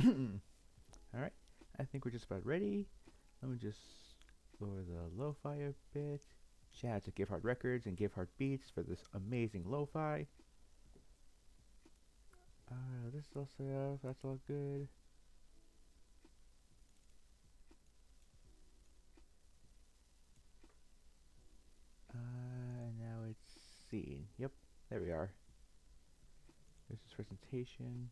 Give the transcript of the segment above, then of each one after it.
Alright, I think we're just about ready. Let me just lower the lo-fi a bit. Shout out to Give Heart Records and Give Heart Beats for this amazing lo-fi. This is all set up, that's all good. Now it's scene. Yep, there we are. This is presentation.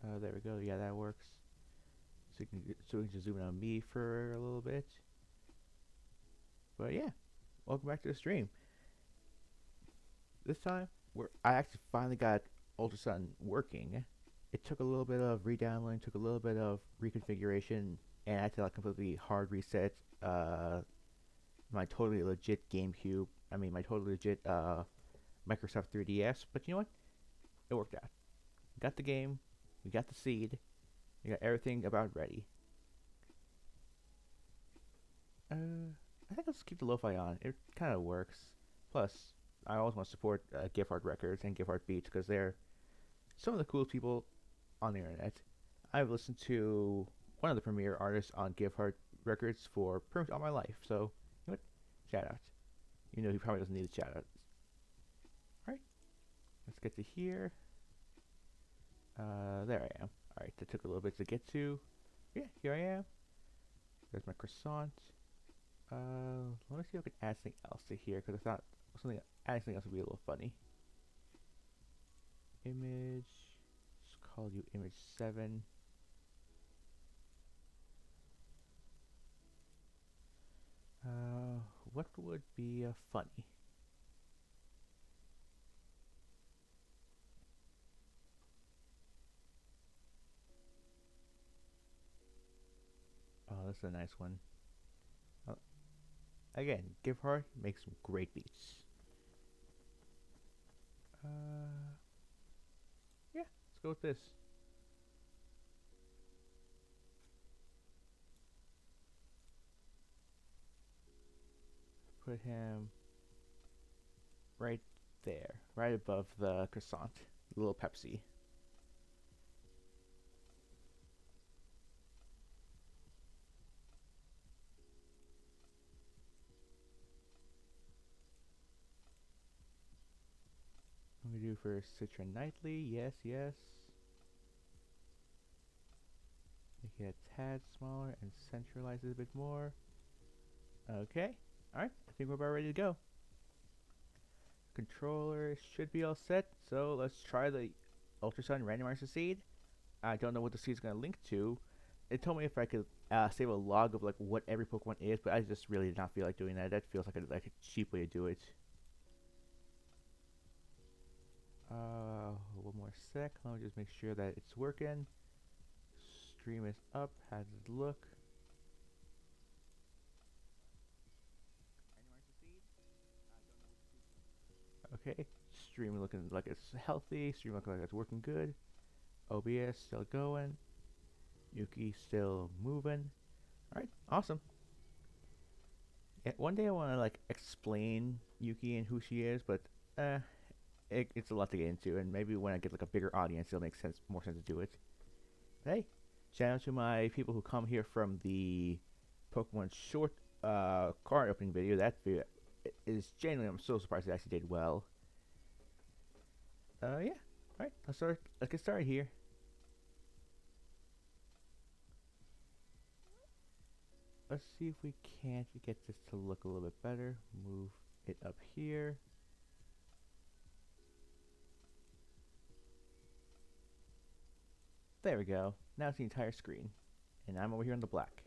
There we go. Yeah, that works. So we can just zoom in on me for a little bit. But yeah, welcome back to the stream. This time, I actually finally got Ultrasun working. It took a little bit of re-downloading, took a little bit of reconfiguration, and I had to like completely hard reset my totally legit GameCube. I mean, my totally legit Microsoft 3DS. But you know what? It worked out. We got the game. We got the seed. We got everything about ready. I think I'll just keep the lo-fi on. It kind of works. Plus, I always want to support Give Heart Records and Give Heart Beats because they're some of the coolest people on the internet. I've listened to one of the premier artists on Give Heart Records for pretty much all my life. So, you know what? Shout out. You know he probably doesn't need a shout out. Alright. Let's get to here. There I am. Alright, that took a little bit to get to. Yeah, here I am. There's my croissant. Let me see if I can add something else to here, because I thought adding something else would be a little funny. Image. Let's call you image 7. What would be funny? Oh, this is a nice one. Again, Give Heart makes some great beats. Yeah, let's go with this. Put him right there, right above the croissant, the little Pepsi. What do we do for Citron Nightly? Yes, yes. Make it a tad smaller and centralize it a bit more. Okay. Alright, I think we're about ready to go. Controller should be all set, so let's try the Ultrasun Randomizer seed. I don't know what the seed is going to link to. It told me if I could save a log of like what every Pokemon is, but I just really did not feel like doing that. That feels like a cheap way to do it. One more sec. Let me just make sure that it's working. Stream is up. How does it look? Okay. Stream looking like it's healthy. Stream looking like it's working good. OBS still going. Yuki still moving. Alright, awesome. Yeah, one day I want to like explain Yuki and who she is, but it's a lot to get into, and maybe when I get like a bigger audience, it'll make more sense to do it. But hey, shout out to my people who come here from the Pokemon short card opening video. That video is genuinely, I'm so surprised it actually did well. Yeah. Alright, let's get started here. Let's see if we can't get this to look a little bit better. Move it up here. There we go. Now it's the entire screen. And I'm over here on the black.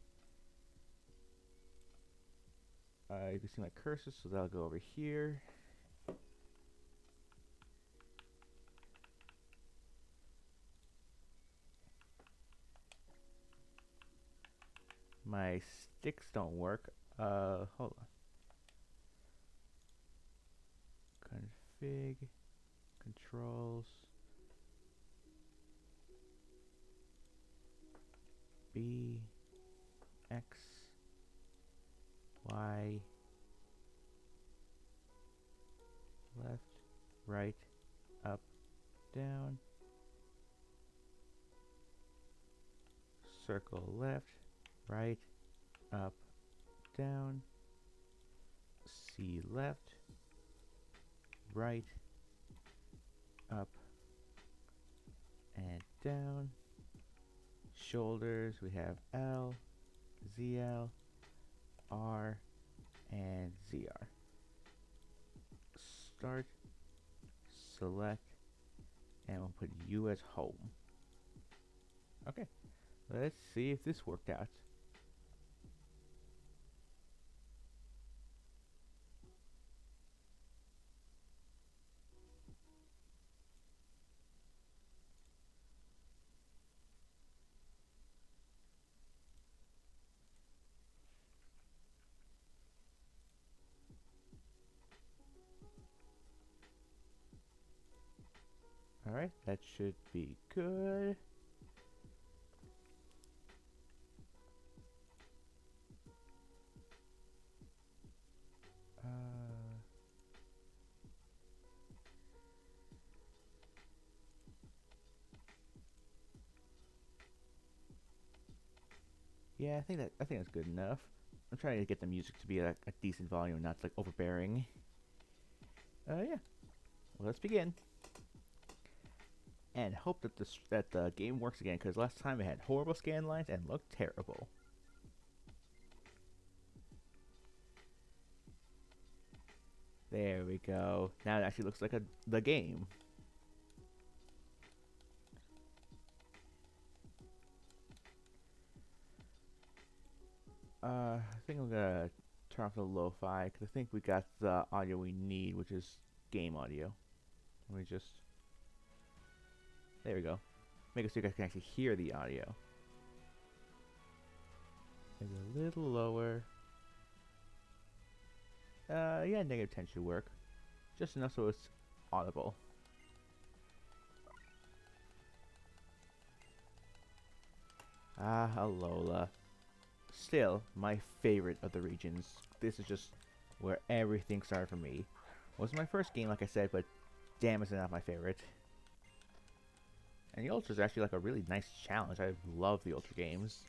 You can see my cursor, so that'll go over here. My sticks don't work. Hold on. Config, controls, B, X, Y, left, right, up, down. Circle left, right, up, down. C left, right, up, and down. Shoulders, we have L, ZL, R, and ZR. Start, select, and we'll put U as home. Okay, let's see if this worked out. Alright, that should be good. Yeah, I think that's good enough. I'm trying to get the music to be a decent volume, not like overbearing. Yeah. Well, let's begin. And hope that the game works again, because last time it had horrible scan lines and looked terrible. There we go. Now it actually looks like the game. I think I'm gonna turn off the lo-fi, because I think we got the audio we need, which is game audio. Let me just... There we go. Make it so you guys can actually hear the audio. Maybe a little lower. Yeah, -10 should work. Just enough so it's audible. Ah, Alola. Still, my favorite of the regions. This is just where everything started for me. Wasn't my first game, like I said, but damn, is it not my favorite. And the Ultra is actually like a really nice challenge. I love the Ultra games.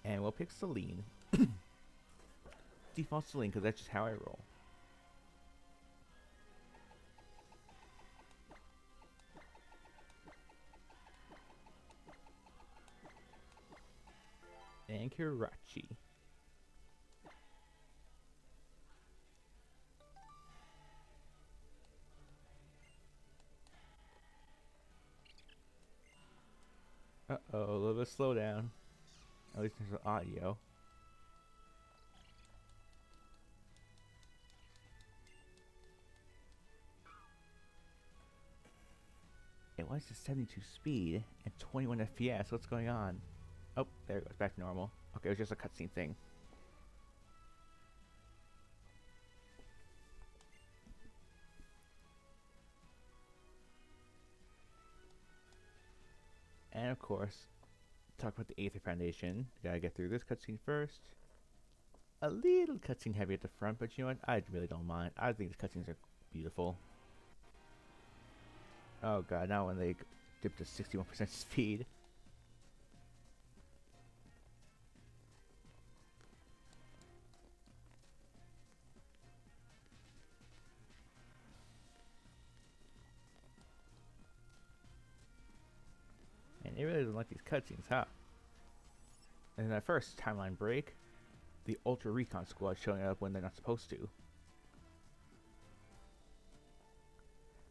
And we'll pick Celine. Default Celine, because that's just how I roll. And Kirachi. Uh-oh, a little bit slow down. At least there's the audio. It was just 72 speed and 21 FPS. What's going on? Oh, there it goes. Back to normal. Okay, it was just a cutscene thing. And of course, talk about the Aether Foundation. Gotta get through this cutscene first. A little cutscene heavy at the front, but you know what? I really don't mind. I think the cutscenes are beautiful. Oh god, now when they dip to 61% speed. And it really doesn't like these cutscenes, huh? And in that first timeline break, the Ultra Recon Squad showing up when they're not supposed to.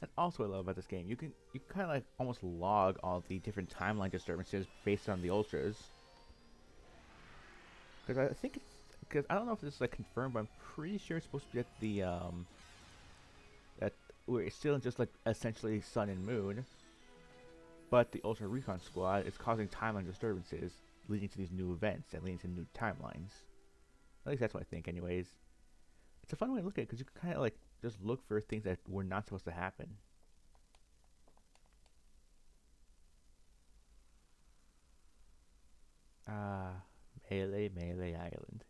And also what I love about this game, you kind of like almost log all the different timeline disturbances based on the Ultras. Because I think it's, because I don't know if this is like confirmed, but I'm pretty sure it's supposed to be at the that where it's still just like essentially Sun and Moon, but the Ultra Recon Squad is causing timeline disturbances, leading to these new events and leading to new timelines. At least that's what I think, anyways. It's a fun way to look at it because you can kind of like just look for things that were not supposed to happen. Ah, Melee Island.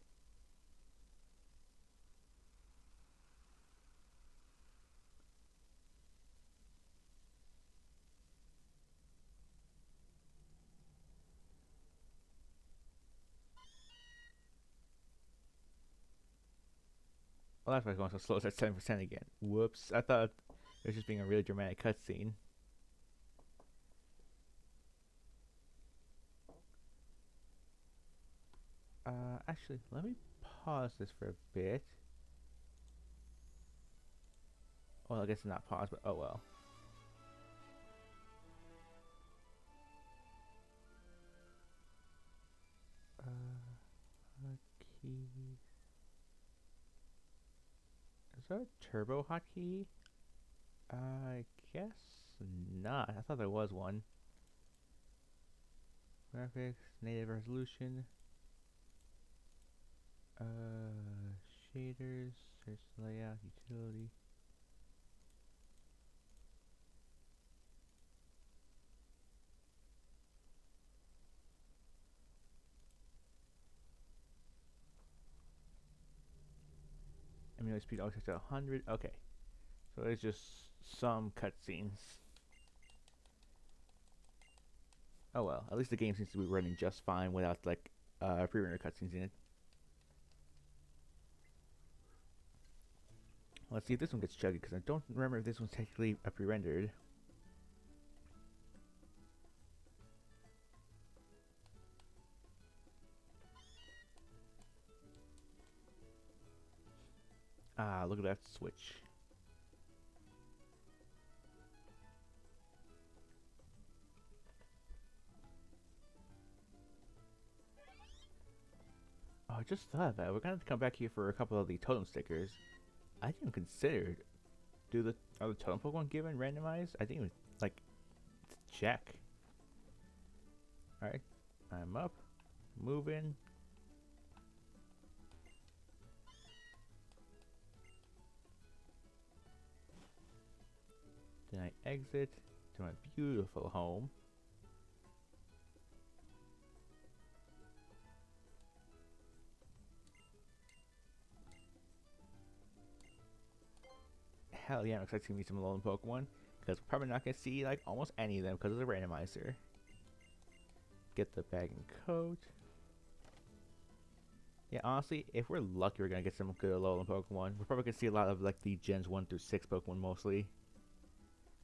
Well, that's why it's going so slow. It's at 7% again. Whoops. I thought it was just being a really dramatic cutscene. Actually, let me pause this for a bit. Well, I guess it's not pause, but oh well. Hotkey. Is that a turbo hotkey? I guess not. I thought there was one. Graphics, native resolution. Shaders, search layout, utility. Emulate speed always to 100. Okay. So it's just some cutscenes. Oh well, at least the game seems to be running just fine without like pre-rendered cutscenes in it. Let's see if this one gets chuggy because I don't remember if this one's technically pre-rendered. Ah, look at that switch. Oh, I just thought of that. We're gonna have to come back here for a couple of the totem stickers. I didn't even consider. Are the totem Pokemon given randomized? I think it was like check. All right, I'm up, moving. Then I exit to my beautiful home. Hell yeah, I'm excited to meet some Alolan Pokemon. Because we're probably not going to see like almost any of them because of the randomizer. Get the bag and coat. Yeah, honestly, if we're lucky, we're going to get some good Alolan Pokemon. We're probably going to see a lot of like the gens 1 through 6 Pokemon mostly.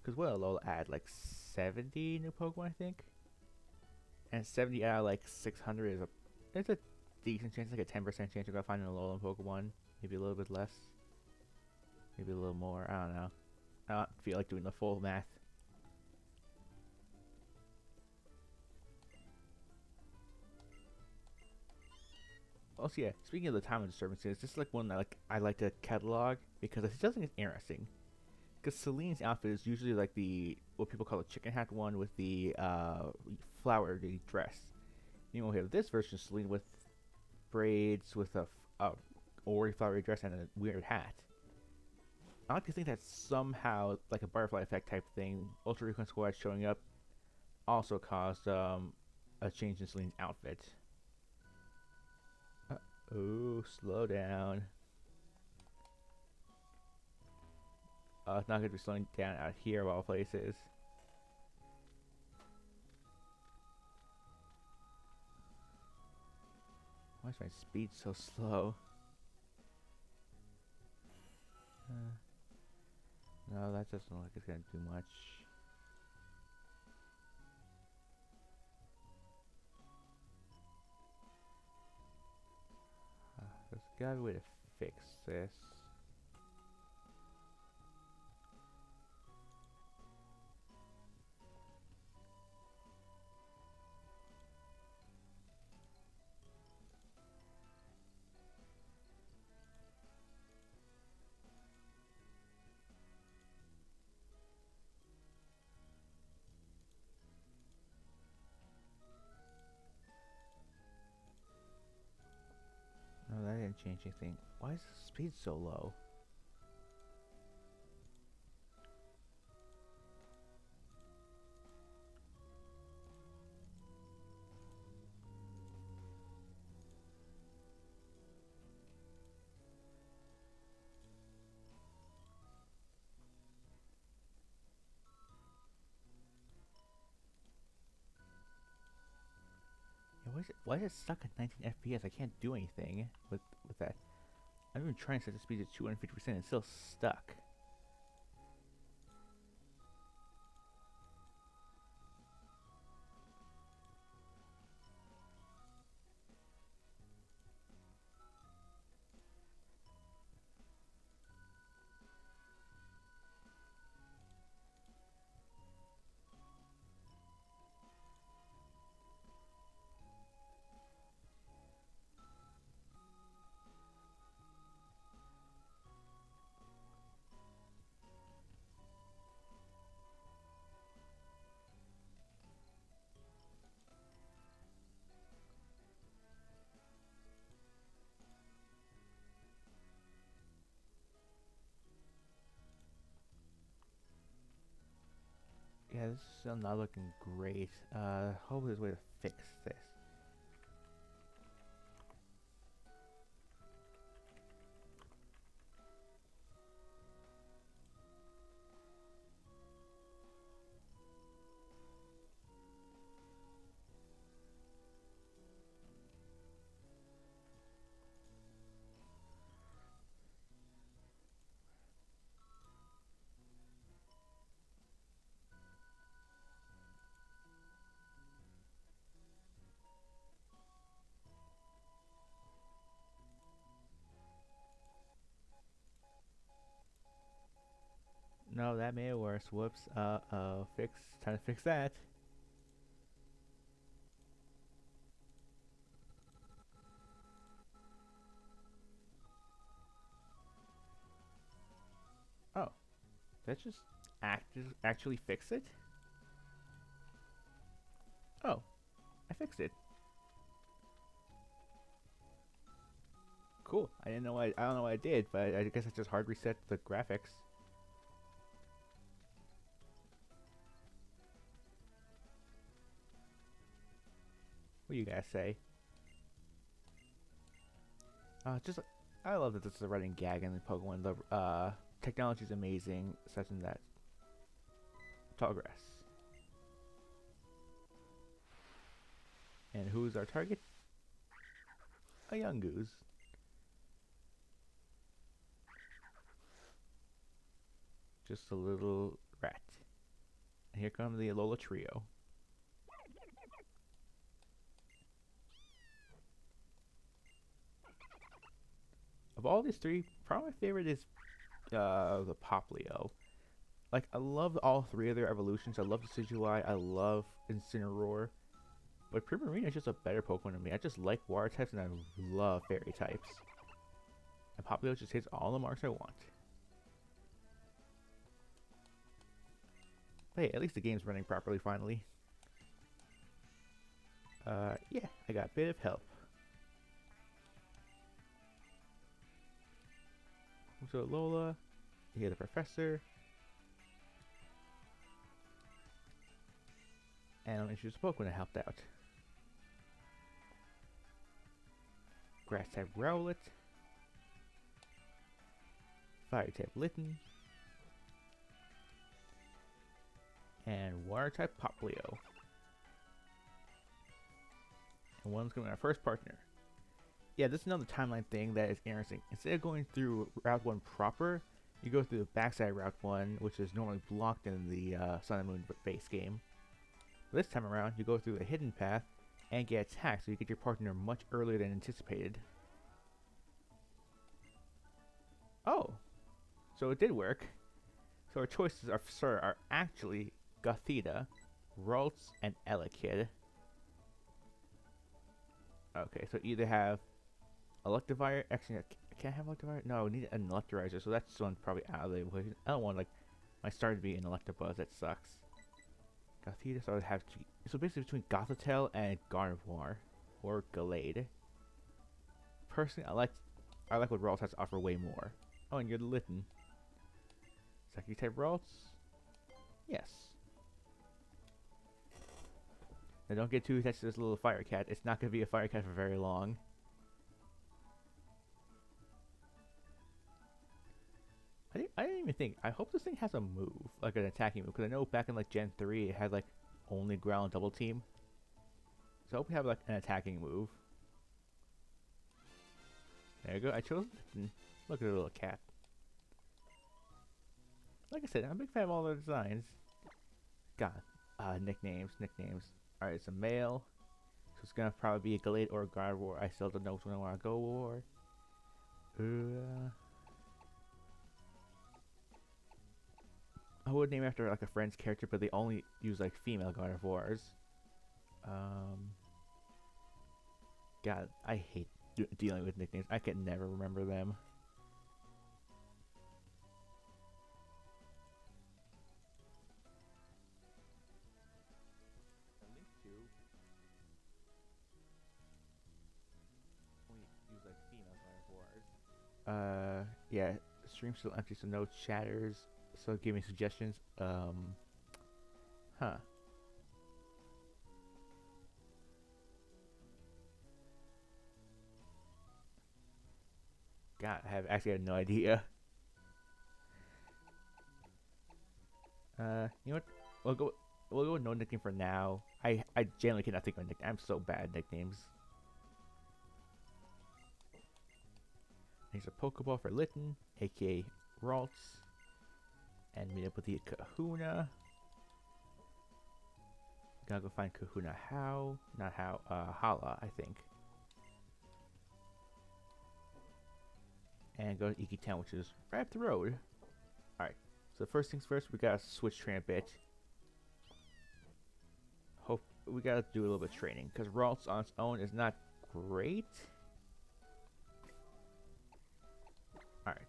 Because what Alola add? Like 70 new Pokemon, I think? And 70 out of like 600 is it's a decent chance, like a 10% chance you're going to find an Alolan Pokemon. Maybe a little bit less. Maybe a little more. I don't know. I don't feel like doing the full math. Also, yeah, speaking of the time of disturbances, this is like one that I like to catalog because it doesn't get interesting. Because Celine's outfit is usually like the what people call the chicken hat one with the flowery dress. You know, we have this version of Celine with braids with a orange flowery dress and a weird hat. I like to think that somehow like a butterfly effect type thing, Ultra Recon Squad showing up, also caused a change in Celine's outfit. Oh, slow down. It's not going to be slowing down out here of all places. Why is my speed so slow? No, that doesn't look like it's going to do much. There's got to be a way to fix this. No, that didn't change anything. Why is the speed so low? Why is it stuck at 19 FPS? I can't do anything with that. I'm even trying to set the speed to 250%. It's still stuck. Yeah, this is still not looking great. Hope there's a way to fix this. No, that made it worse. Whoops. Time to fix that. Oh, that just actually fix it? Oh, I fixed it. Cool. I didn't know I don't know what I did, but I guess I just hard reset the graphics. What do you guys say? Just I love that this is a running gag in the Pokemon. The technology is amazing, such in that tall grass. And who's our target? A young goose. Just a little rat. And here comes the Alola trio. Of all these three, probably my favorite is the Poplio. Like, I love all three of their evolutions. I love Decidueye, I love Incineroar. But Primarina is just a better Pokemon to me. I just like water types and I love fairy types. And Poplio just hits all the marks I want. But hey, at least the game's running properly finally. Yeah, I got a bit of help. So Lola, you get the professor. And I'll introduce a Pokemon that helped out. Grass type Rowlet. Fire type Litten. And water type Poplio. And one's going to be our first partner. Yeah, this is another timeline thing that is interesting. Instead of going through Route 1 proper, you go through the backside Route 1, which is normally blocked in the Sun and Moon base game. This time around, you go through a hidden path and get attacked, so you get your partner much earlier than anticipated. Oh, so it did work. So our choices are actually Gothita, Ralts, and Elekid. Okay, so either have Electivire. Actually, I can't have Electivire. No, I need an Electrizer, so that's one probably out of the equation. I don't want like my start to be an Electabuzz. That sucks. Gothita, so I would have to. So basically between Gothitelle and Gardevoir or Gallade. Personally, I like what Ralts has to offer way more. Oh, and you're the Litten. Psychic type Ralts. Yes. Now don't get too attached to this little fire cat. It's not going to be a fire cat for very long. I didn't even think. I hope this thing has a move, like an attacking move, because I know back in like Gen 3 it had like only ground double team. So I hope we have like an attacking move. There you go. I chose Litten. Look at the little cat. Like I said, I'm a big fan of all the designs. God. Nicknames. Alright, it's a male. So it's gonna probably be a Gallade or a Gardevoir. I still don't know which one I want to go for. I would name after like a friend's character, but they only use like female Gardevoirs. God, I hate dealing with nicknames. I can never remember them. Yeah, stream still empty, so no chatters. So give me suggestions. Huh. God, I have actually had no idea. You know what? We'll go with no nickname for now. I genuinely cannot think of a nickname. I'm so bad at nicknames. Here's a Pokeball for Litten, aka Ralts. And meet up with the Kahuna. Gotta go find Kahuna How. Not How, Hala, I think. And go to Iki Town, which is right up the road. Alright, so first things first, we gotta switch train a bit. Hope we gotta do a little bit of training, because Ralts on its own is not great. Alright,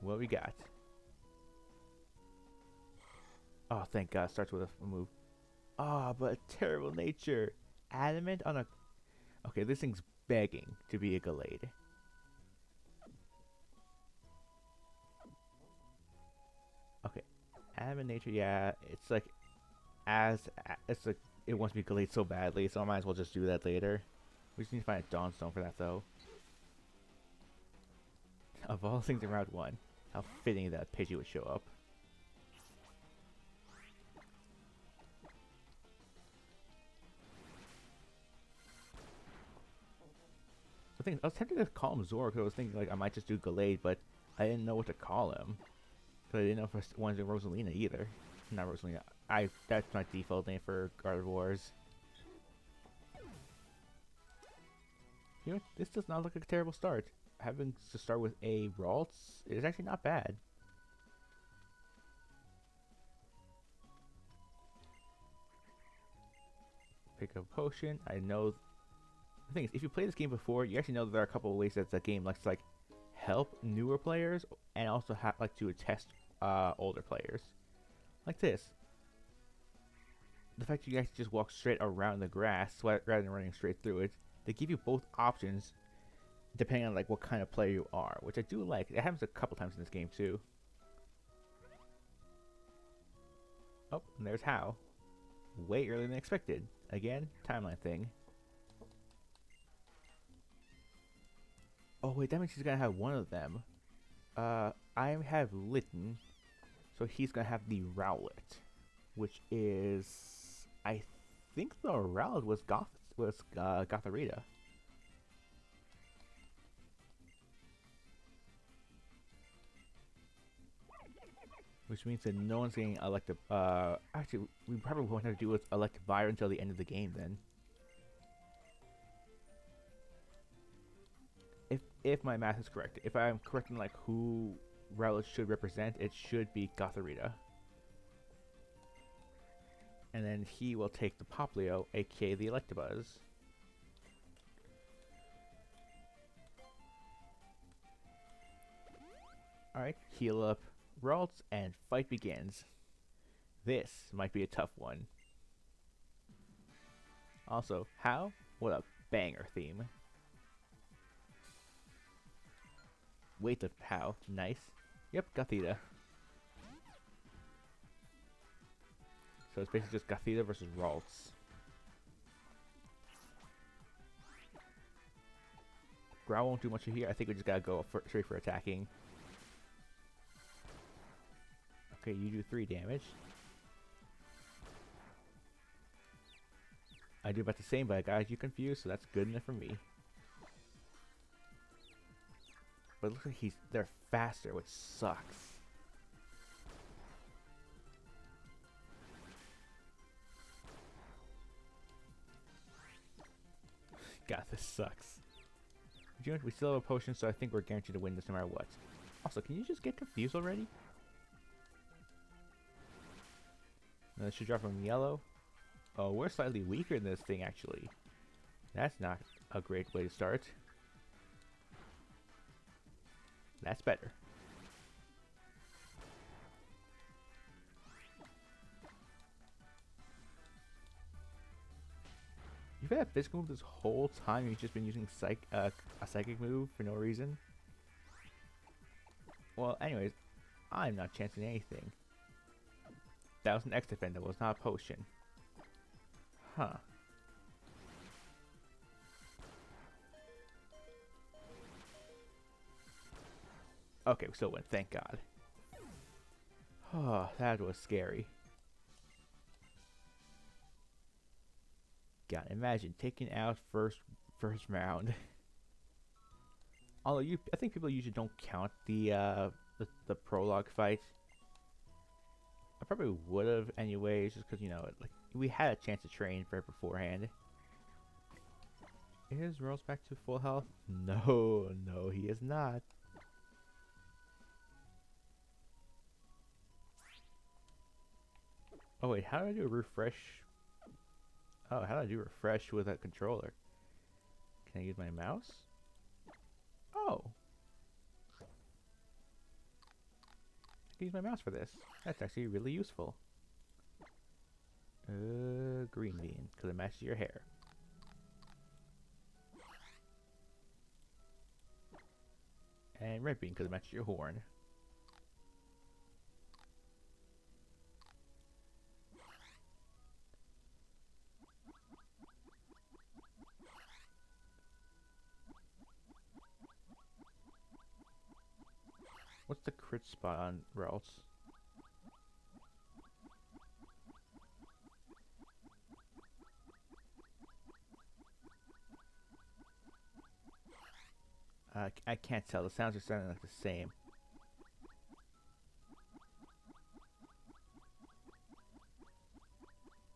what we got? Oh, thank God, starts with a move. Ah, but terrible nature. Adamant on a... Okay, this thing's begging to be a Gallade. Okay, adamant nature, yeah, it's like... It's like, it wants to be Gallade so badly, so I might as well just do that later. We just need to find a Dawnstone for that, though. Of all things in round 1, how fitting that Pidgey would show up. I was tempted to call him Zora because I was thinking like I might just do Gallade, but I didn't know what to call him. Because I didn't know if I wanted to do Rosalina either. Not Rosalina. That's my default name for Gardevoirs. You know, this does not look like a terrible start. Having to start with a Ralts is actually not bad. Pick up a potion. I know. The thing is, if you play this game before, you actually know that there are a couple of ways that the game likes to like help newer players and also like to test older players. Like this. The fact that you actually just walk straight around the grass rather than running straight through it, they give you both options depending on like what kind of player you are, which I do like. It happens a couple times in this game too. Oh, and there's How. Way earlier than expected. Again, timeline thing. Oh wait, that means he's gonna have one of them. I have Litten, so he's gonna have the Rowlet, which is, I think the Rowlet was Gotharita. Which means that no one's getting elected. Actually, we probably won't have to do with Electivire until the end of the game then. If my math is correct. If I'm correct in like who Rowlet should represent, it should be Gotharita. And then he will take the Poplio, aka the Electabuzz. Alright, heal up Ralts and fight begins. This might be a tough one. Also, How? What a banger theme. Wait, the How. Nice. Yep, Gothita. So it's basically just Gothita versus Ralts. Growl won't do much here. I think we just gotta go straight for attacking. Okay, you do 3 damage. I do about the same, but I got you confused, so that's good enough for me. But it looks like they're faster, which sucks. God, this sucks. You know, we still have a potion, so I think we're guaranteed to win this no matter what. Also, can you just get confused already? No, this should drop from yellow. Oh, we're slightly weaker than this thing, actually. That's not a great way to start. That's better. You've had a physical move this whole time. You've just been using a psychic move for no reason. Well, anyways, I'm not chancing anything. That was an X defend. That was not a potion. Huh. Okay, we still win. Thank God. Oh, that was scary. God, imagine taking out first round. Although I think people usually don't count the prologue fight. I probably would have anyways, just because, you know, like we had a chance to train for it beforehand. Is Rose back to full health? No, no, he is not. Oh wait, how do I do a refresh? Oh, how do I do refresh with a controller? Can I use my mouse? Oh. I can use my mouse for this. That's actually really useful. Green bean, because it matches your hair. And red bean, because it matches your horn. What's the crit spot on Ralts? I can't tell. The sounds are sounding like the same.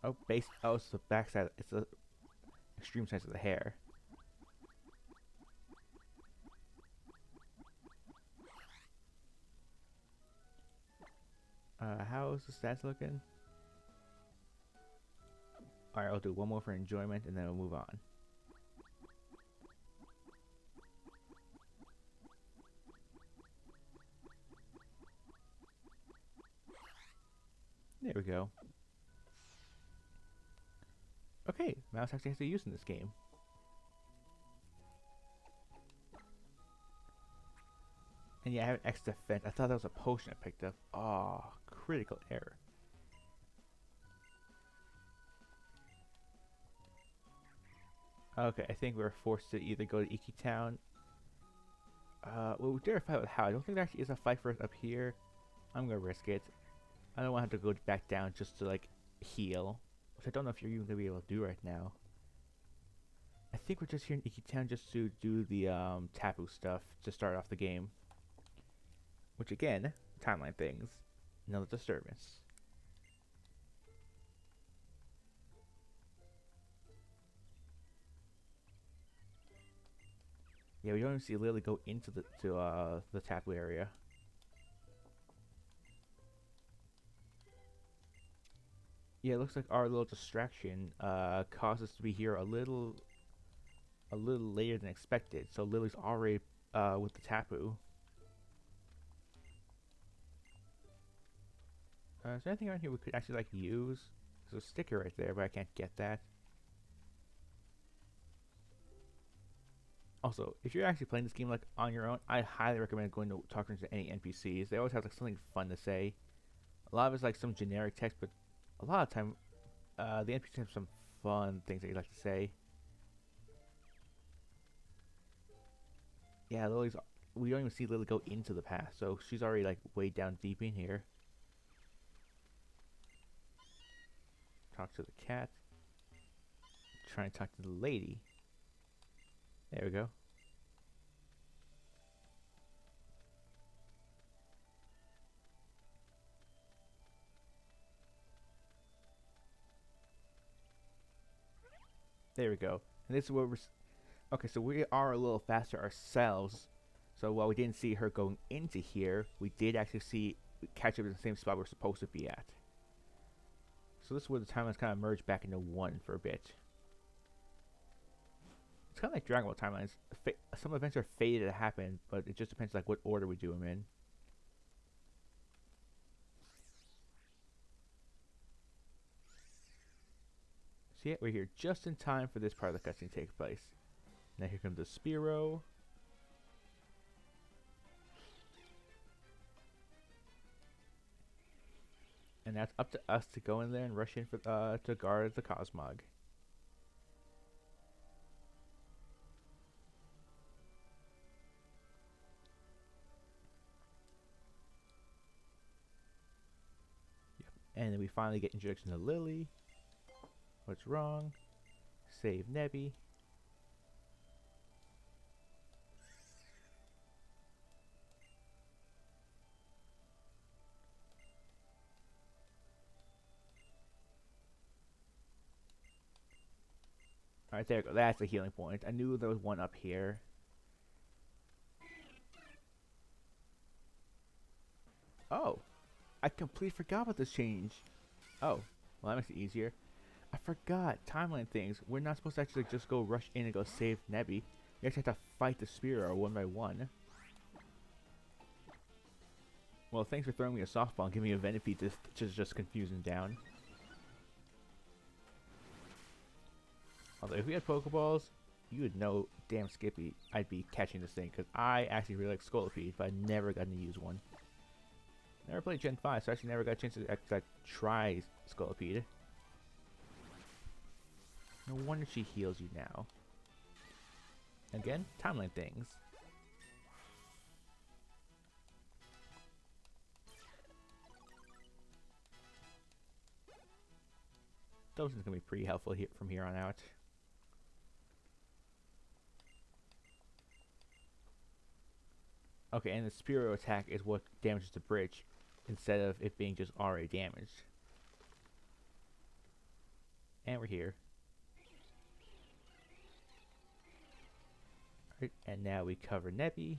Oh, base. Oh, it's the backside. It's the extreme size of the hair. How's the stats looking? Alright, I'll do one more for enjoyment and then we'll move on. There we go. Okay, mouse actually has to use in this game. And yeah, I have an X defense. I thought that was a potion I picked up. Oh, critical error. Okay, I think we're forced to either go to Iki Town. Well, we dare fight with how. I don't think there actually is a fight for us up here. I'm gonna risk it. I don't want to have to go back down just to like heal, which I don't know if you're even gonna be able to do right now. I think we're just here in Iki Town just to do the taboo stuff to start off the game. Which again, timeline things, another disturbance. Yeah, we don't even see Lily go into the taboo area. Yeah, it looks like our little distraction caused us to be here a little later than expected. So Lily's already with the taboo. Is there anything around here we could actually like use? There's a sticker right there, but I can't get that. Also, if you're actually playing this game like on your own, I highly recommend going to talking to any NPCs. They always have like something fun to say. A lot of it's like some generic text, but a lot of time, the NPCs have some fun things that you like to say. Yeah, Lily's. We don't even see Lily go into the past, so she's already like way down deep in here. Talk to the cat. trying to talk to the lady. There we go. There we go. And this is where we're... Okay, so we are a little faster ourselves. So while we didn't see her going into here, we did actually see... catch up in the same spot we're supposed to be at. So this is where the timelines kind of merged back into one for a bit. It's kind of like Dragon Ball timelines. Some events are fated to happen, but it just depends like what order we do them in. So yeah, we're here just in time for this part of the cutscene to take place. Now here comes the Spearow. And that's up to us to go in there and rush in for to guard the Cosmog. Yep. And then we finally get introduction to Lily. What's wrong? Save Nebby. Alright, there we go. That's the healing point. I knew there was one up here. Oh. I completely forgot about this change. Oh. Well, that makes it easier. I forgot. Timeline things. We're not supposed to actually just go rush in and go save Nebby. We actually have to fight the Spearow one by one. Well, thanks for throwing me a softball and giving me a Venipede to just confuse him down. Although if we had Pokeballs, you would know, damn Skippy, I'd be catching this thing. Because I actually really like Scolipede, but I never got to use one. Never played Gen 5, so I actually never got a chance to actually try Scolipede. No wonder she heals you now. Again, timeline things. Those is going to be pretty helpful here from here on out. Okay, and the Spearow attack is what damages the bridge, instead of it being just already damaged. And we're here. Alright, and now we cover Nebby.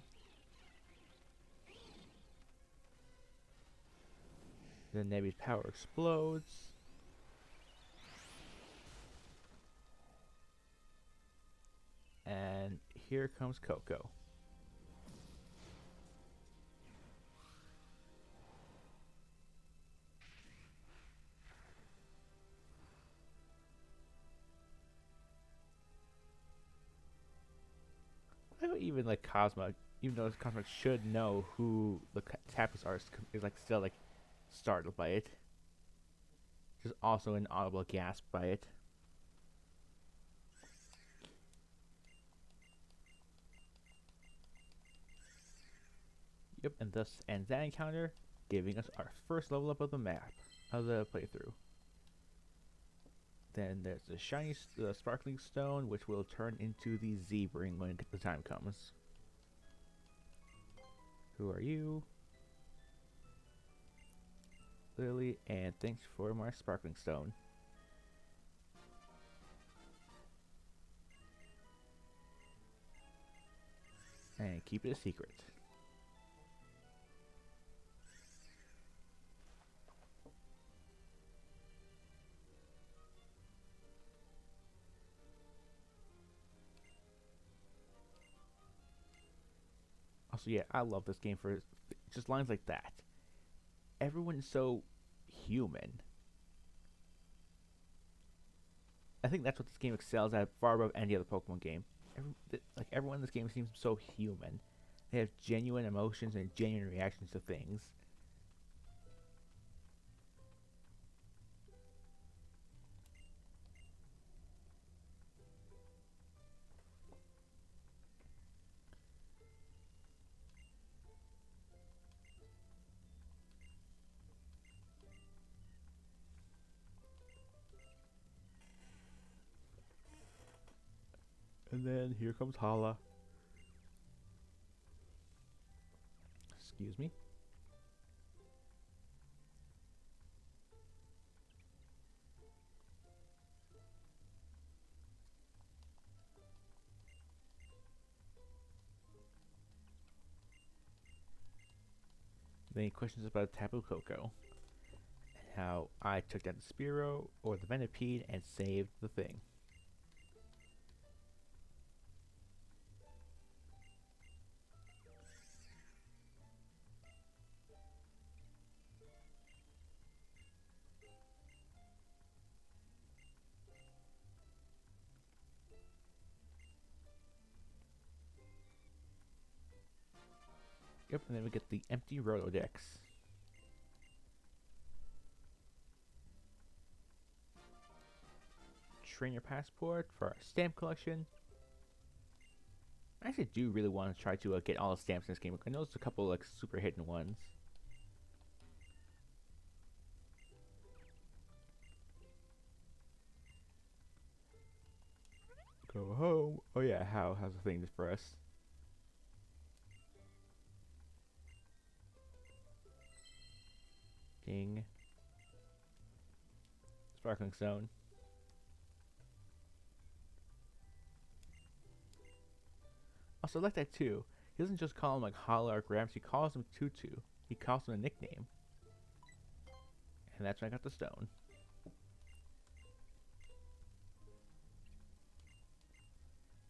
Then Nebby's power explodes. And here comes Coco. I don't even like Cosmog, even though Cosmog should know who the Tapas are, is like still like startled by it. Just also an audible gasp by it. Yep, and thus ends that encounter, giving us our first level up of the map, of the playthrough. Then there's the shiny, sparkling stone, which will turn into the Z-ring when the time comes. Who are you? Lily, and thanks for my sparkling stone. And keep it a secret. Also, yeah, I love this game for just lines like that. Everyone's so human. I think that's what this game excels at far above any other Pokemon game. Everyone in this game seems so human. They have genuine emotions and genuine reactions to things. And then here comes Hala. Excuse me. Any questions about Tapu Koko? And how I took down the Spearow or the Venipede and saved the thing. Yep, and then we get the empty Rolodex. Trainer passport for our stamp collection. I actually do really want to try to get all the stamps in this game. I know there's a couple like super hidden ones. Go home. Oh yeah, how's the thing for us? Ding. Sparkling Stone. Also, I like that too. He doesn't just call him like Hala or Gramps, he calls him Tutu. He calls him a nickname. And that's when I got the stone.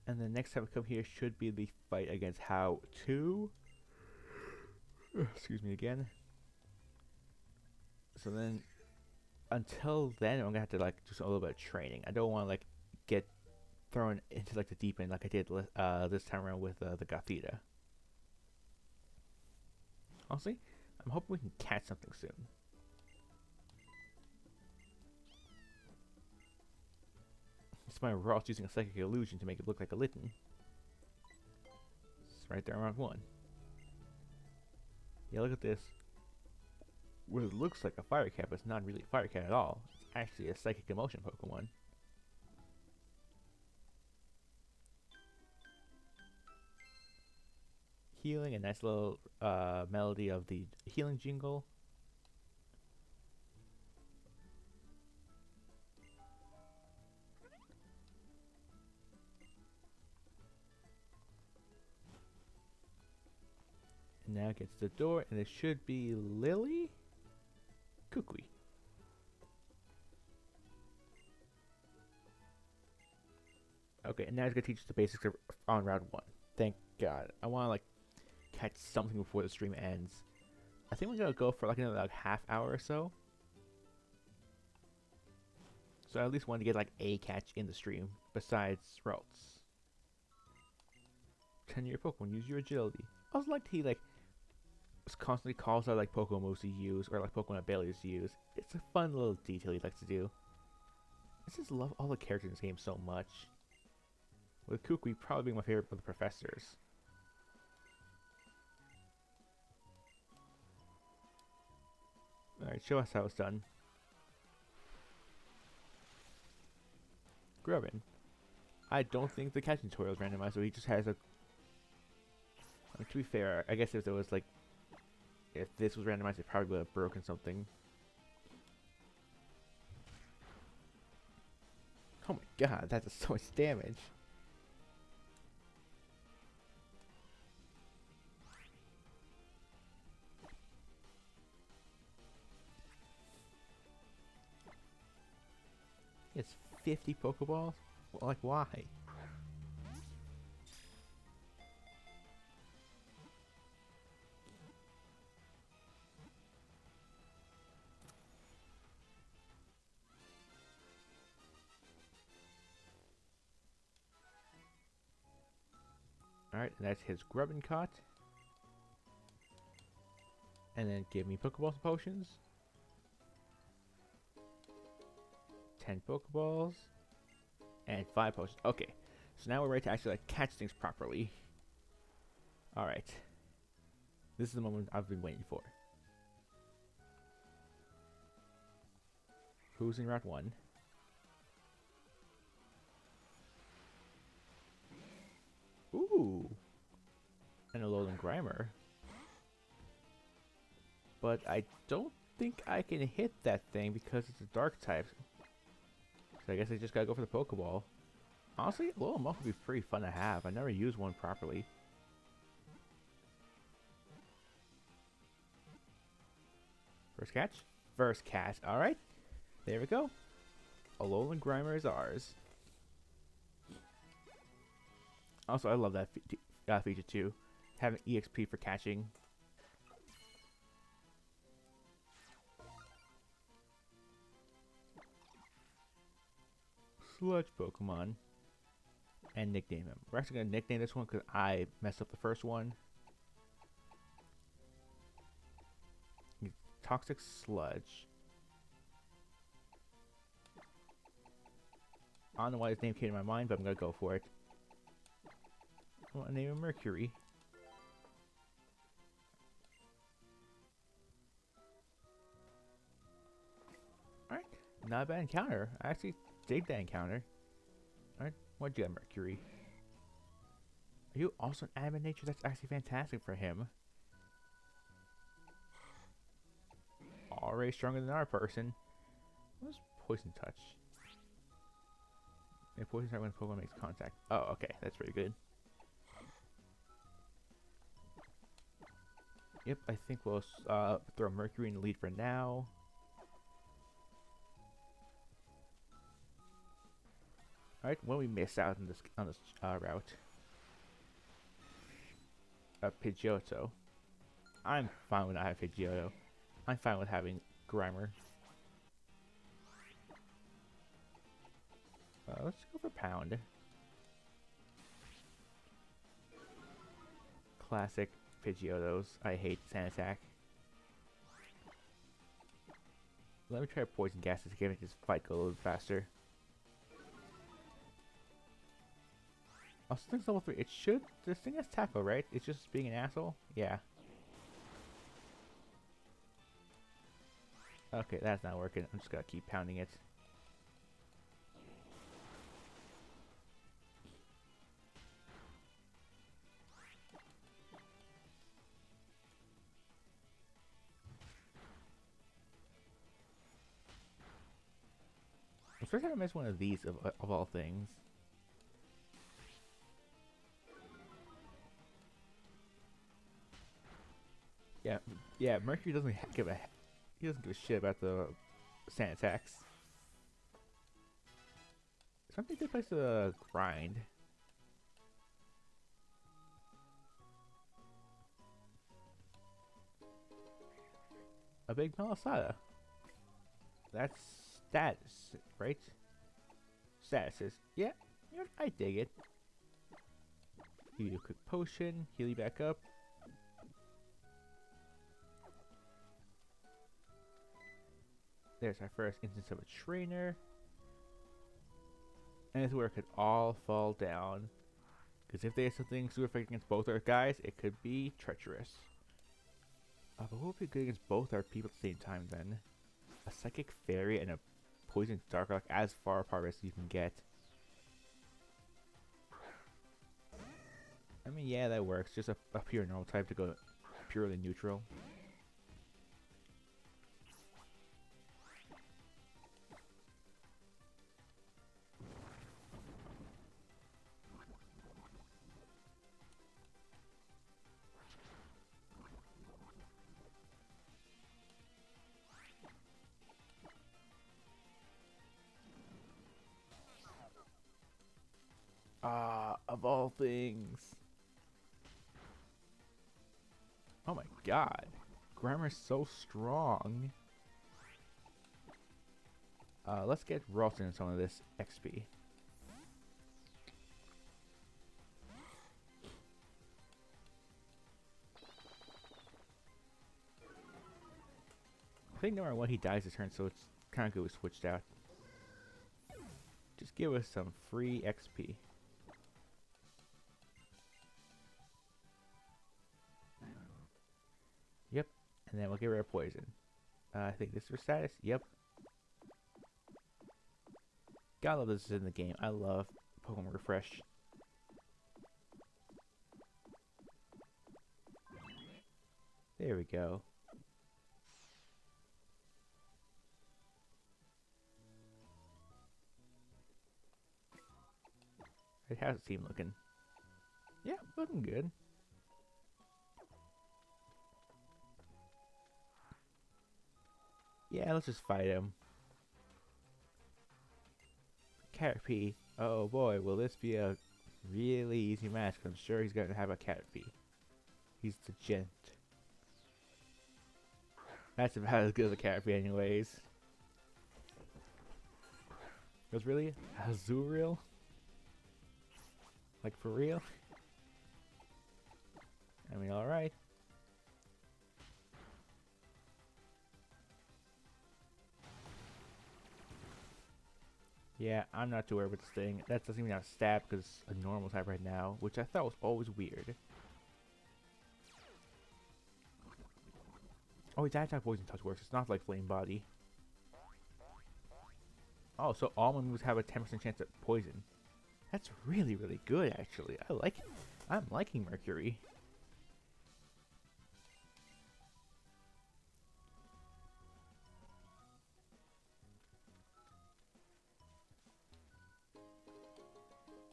And the next time we come here should be the fight against How 2. Excuse me again. So then, until then, I'm gonna have to like do a little bit of training. I don't want to like get thrown into like the deep end like I did this time around with the Gothita. Honestly, I'm hoping we can catch something soon. It's my Ross using a psychic illusion to make it look like a Litten. It's right there around 1. Yeah, look at this. What it looks like a Fire Cat, but it's not really a Fire Cat at all. It's actually a Psychic Emotion Pokemon. Healing, a nice little melody of the healing jingle. And now it gets to the door, and it should be Lily? Kukui. Okay, and now it's gonna teach us the basics on round 1. Thank God. I wanna like catch something before the stream ends. I think we're gonna go for like another like half hour or so. So I at least want to get like a catch in the stream besides Ralts. 10-year Pokemon, use your agility. I also like he like constantly calls out like Pokemon moves to use or like Pokemon abilities to use. It's a fun little detail he likes to do. I just love all the characters in this game so much. With Kukui probably being my favorite of the professors. Alright, show us how it's done. Grubbin. I don't think the catching tutorial is randomized, so he just has a... I mean, to be fair, I guess if there was like... If this was randomized, it probably would have broken something. Oh my god, that does so much damage. It's 50 Pokeballs? Well, like, why? Alright, and that's his Grubbin caught. And then give me Pokeballs and potions. 10 Pokeballs. And 5 potions. Okay. So now we're ready to actually like catch things properly. Alright. This is the moment I've been waiting for. Who's in route 1? Grimer. But I don't think I can hit that thing because it's a dark type. So I guess I just gotta go for the Pokeball. Honestly, a little Muck would be pretty fun to have. I never used one properly. First catch? First catch. Alright. There we go. Alolan Grimer is ours. Also, I love that feature too. Having EXP for catching. Sludge Pokemon. And nickname him. We're actually going to nickname this one because I messed up the first one. Toxic Sludge. I don't know why his name came to my mind, but I'm going to go for it. I want to name him Mercury. Alright, not a bad encounter. I actually dig that encounter. Alright, what'd you got, Mercury? Are you also an anime nature? That's actually fantastic for him. Already stronger than our person. What's Poison Touch? May Poison Touch when Pokemon makes contact. Oh, okay, that's pretty good. Yep, I think we'll throw Mercury in the lead for now. Alright, what we miss out on this route? Pidgeotto. I'm fine with not having Pidgeotto. I'm fine with having Grimer. Let's go for Pound. Classic Pidgeottos. I hate Sand Attack. Let me try Poison Gas to make this fight go a little faster. Oh, so thing's level 3. It should. This thing has tackle, right? It's just being an asshole? Yeah. Okay, that's not working. I'm just gonna keep pounding it. I'm first time I missed one of these of all things. Yeah, Mercury doesn't give a shit about the sand attacks. Something good place to grind. A big Melisada. That's status, right? Statuses. Yeah, you know, I dig it. Give you a quick potion, heal you back up. There's our first instance of a trainer. And this is where it could all fall down. Because if they have something super effective against both our guys, it could be treacherous. But what would be good against both our people at the same time then? A Psychic Fairy and a Poison Dark-Rock as far apart as you can get. I mean, yeah, that works. Just a pure normal type to go purely neutral. Of all things. Oh my god. Grimer's so strong. Let's get Ralston in some of this XP. I think no matter what he dies this turn, so it's kind of good we switched out. Just give us some free XP. Yep, and then we'll get rid of poison. I think this is for status. Yep. Gotta love this is in the game. I love Pokemon Refresh. There we go. How's the team looking? Yeah, looking good. Yeah, let's just fight him. Caterpie. Oh boy, will this be a really easy match? I'm sure he's gonna have a Caterpie. He's the gent. That's about as good as a Caterpie anyways. It was really Azuriel? Like for real? I mean, alright. Yeah, I'm not too worried with this thing. That doesn't even have stab because it's a normal type right now, which I thought was always weird. Oh, that type poison touch works. It's not like flame body. Oh, so all my moves have a 10% chance at poison. That's really, really good, actually. I like it. I'm liking Mercury.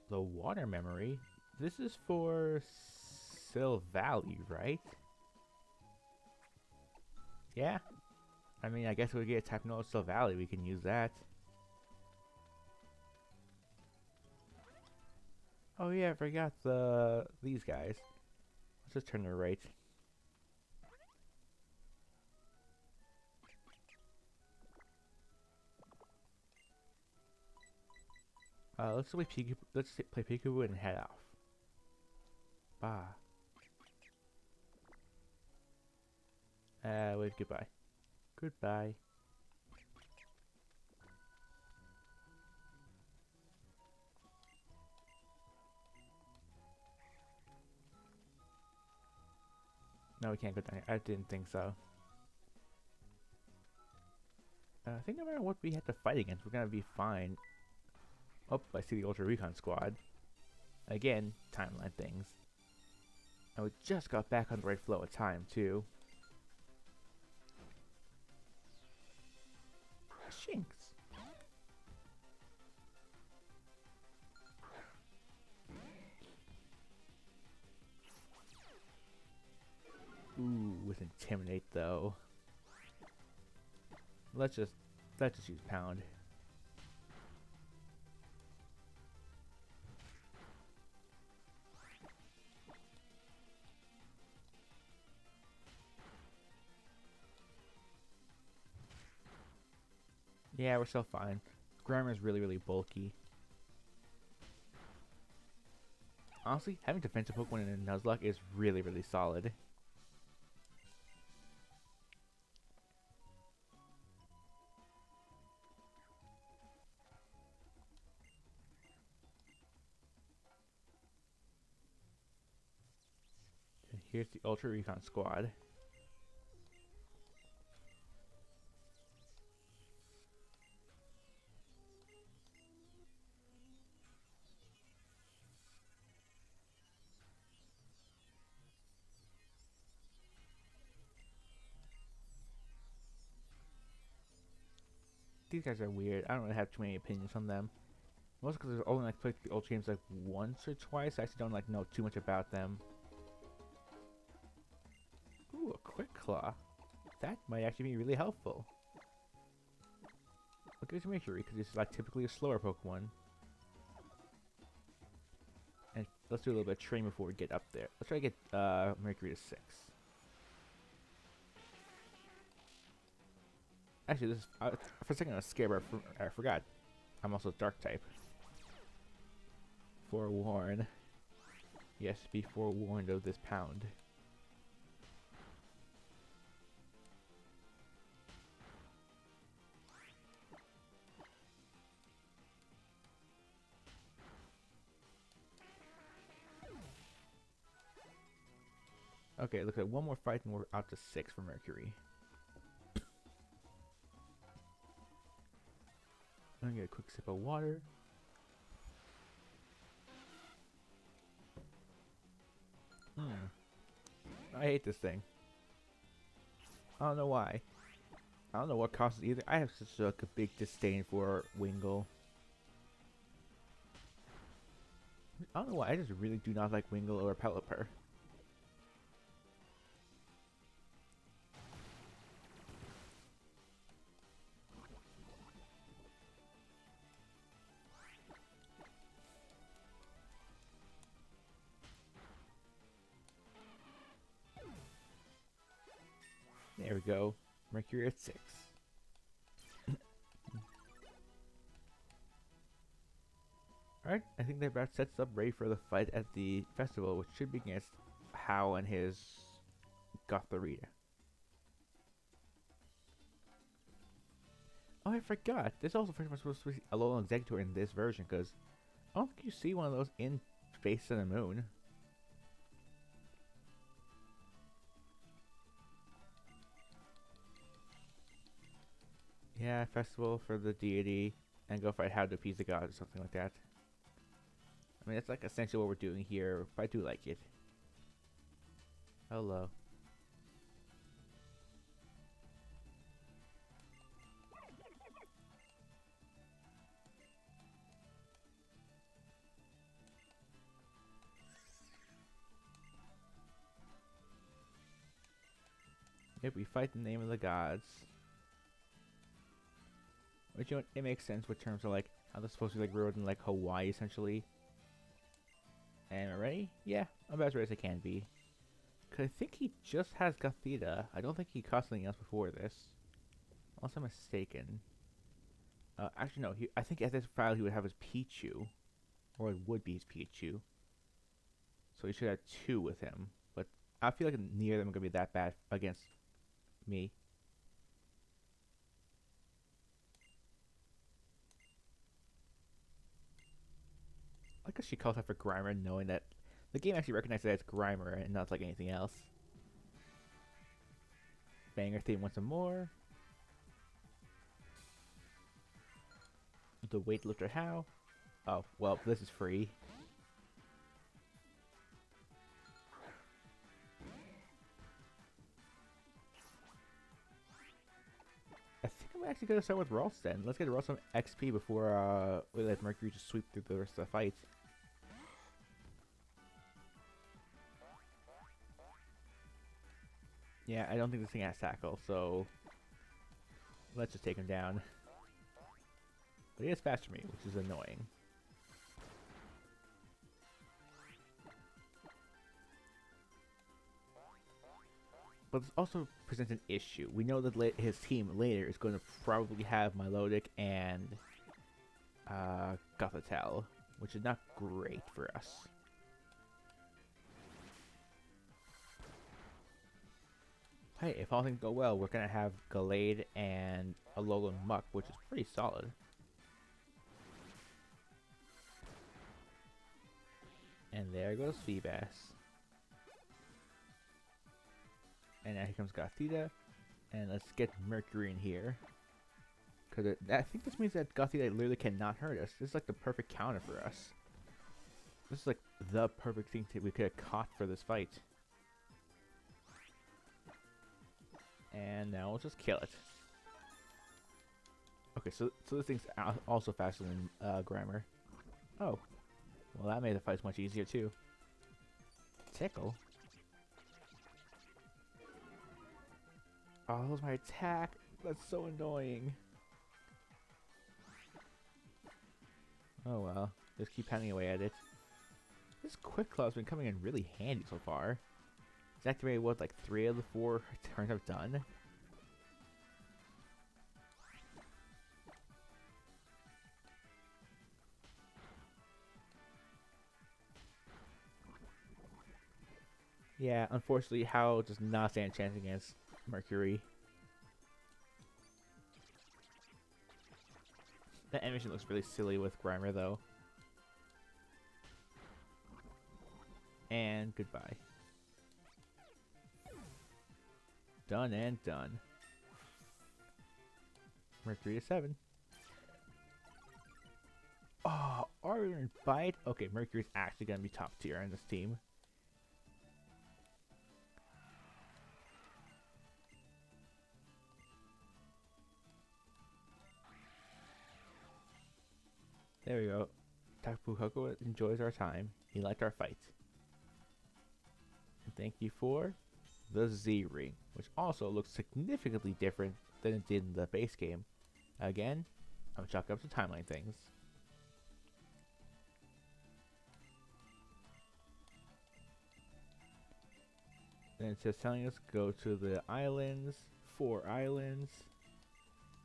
The water memory. This is for Silvally, right? Yeah. I mean, I guess we get a type note Silvally. We can use that. Oh yeah, I forgot these guys. Let's just turn to right. Let's play Peekaboo. Let's play Peekaboo and head off. Bah. Wave goodbye. Goodbye. No, we can't go down here. I didn't think so. I think no matter what we have to fight against, we're gonna be fine. Oh, I see the Ultra Recon Squad. Again, timeline things. And we just got back on the right flow of time, too. Shinx. Ooh, with Intimidate, though. Let's just use Pound. Yeah, we're still fine. Grimer's really, really bulky. Honestly, having defensive Pokemon in a Nuzlocke is really, really solid. And here's the Ultra Recon Squad. These guys are weird. I don't really have too many opinions on them. Mostly because I've only like played the Ultra games like once or twice. I actually don't like know too much about them. Ooh, a Quick Claw. That might actually be really helpful. Look at Mercury because it's like typically a slower Pokemon. And let's do a little bit of training before we get up there. Let's try to get Mercury to 6. Actually, this is, for a second I was scared, but I forgot. I'm also Dark type. Forewarn. Yes, be forewarned of this Pound. Okay, look at one more fight and we're out to 6 for Mercury. I'm gonna get a quick sip of water. I hate this thing. I don't know why. I don't know what causes either. I have such like, a big disdain for Wingull. I don't know why. I just really do not like Wingull or Pelipper. There we go. Mercury at 6. Alright, I think they're about sets up ready for the fight at the festival, which should be against Hal and his Gotharita. Oh, I forgot. There's also supposed to be a Alolan Exeggutor in this version, because I don't think you see one of those in Space and the Moon. Yeah, festival for the deity, and go fight how to appease the gods or something like that. I mean, that's like essentially what we're doing here, but I do like it. Hello. Yep, we fight in the name of the gods. Which, you know, it makes sense with terms of like how they're supposed to be like ruled in like Hawaii essentially. And ready? Yeah, I'm about as ready as I can be. Cause I think he just has Gothita. I don't think he caught something else before this. Unless I'm mistaken. Actually no, I think at this file he would have his Pichu. Or it would be his Pichu. So he should have 2 with him. But I feel like neither of them are gonna be that bad against me. I guess she calls out for Grimer, knowing that the game actually recognizes that it's Grimer and not like anything else. Banger theme once more. The weightlifter how? Oh, well, this is free. I think I'm actually gonna start with Ralston. Let's get Ralston XP before we let Mercury just sweep through the rest of the fight. Yeah, I don't think this thing has tackle, so let's just take him down. But he is faster than me, which is annoying. But this also presents an issue. We know that his team later is going to probably have Milotic and Gothitelle, which is not great for us. Hey, if all things go well, we're going to have Gallade and Alolan Muck, which is pretty solid. And there goes Feebas. And now here comes Gothita. And let's get Mercury in here. Because I think this means that Gothita literally cannot hurt us. This is like the perfect counter for us. This is like the perfect thing we could have caught for this fight. And now we'll just kill it. Okay, so this thing's also faster than Grimer. Oh. Well, that made the fight much easier too. Tickle? Oh, that was my attack. That's so annoying. Oh well. Just keep pounding away at it. This Quick Claw's been coming in really handy so far. It's activated what, like 3 of the 4 turns I've done? Yeah, unfortunately, Hal does not stand a chance against Mercury. That animation looks really silly with Grimer, though. And goodbye. Done and done. Mercury to 7. Oh, Iron Bite? Okay, Mercury's actually going to be top tier on this team. There we go. Tapu Koko enjoys our time. He liked our fight. And thank you for the Z ring, which also looks significantly different than it did in the base game. Again, I'm chalking up to timeline things. Then it's just telling us go to the islands, 4 islands,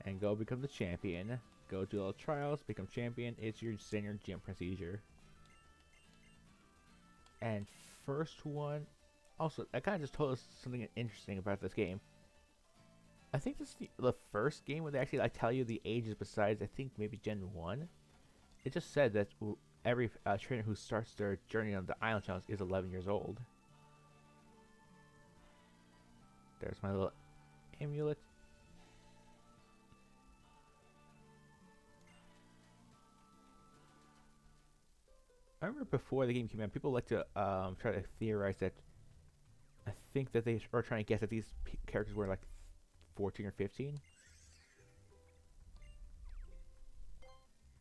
and go become the champion. Go do all the trials, become champion. It's your standard gym procedure. And first one, also, I kind of just told us something interesting about this game. I think this is the first game where they actually tell you the ages besides, I think, maybe Gen 1. It just said that every trainer who starts their journey on the island challenge is 11 years old. There's my little amulet. I remember before the game came out, people like to try to theorize that. I think that they are trying to guess that these characters were like 14 or 15.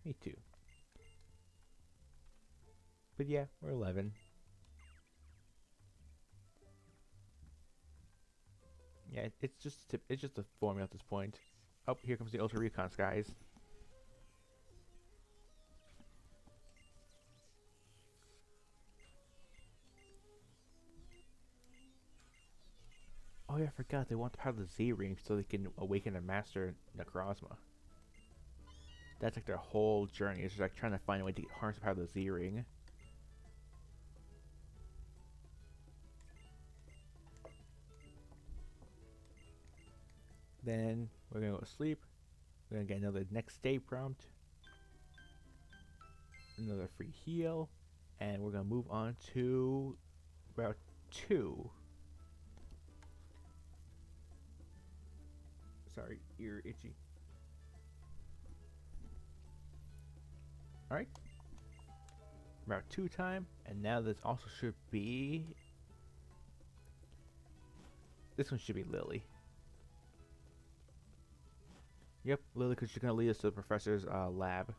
Me too. But yeah, we're 11. Yeah, it's just a formula at this point. Oh, here comes the Ultra Recon guys. Oh yeah, I forgot they want to have the Z ring so they can awaken and master Necrozma. That's like their whole journey. It's just like trying to find a way to harness the power of the Z ring. Then we're gonna go to sleep. We're gonna get another next day prompt, another free heal, and we're gonna move on to Route 2. Sorry, ear itchy. Alright. Route 2 time, and now this also should be... This one should be Lily. Yep, Lily, because she's going to lead us to the professor's lab.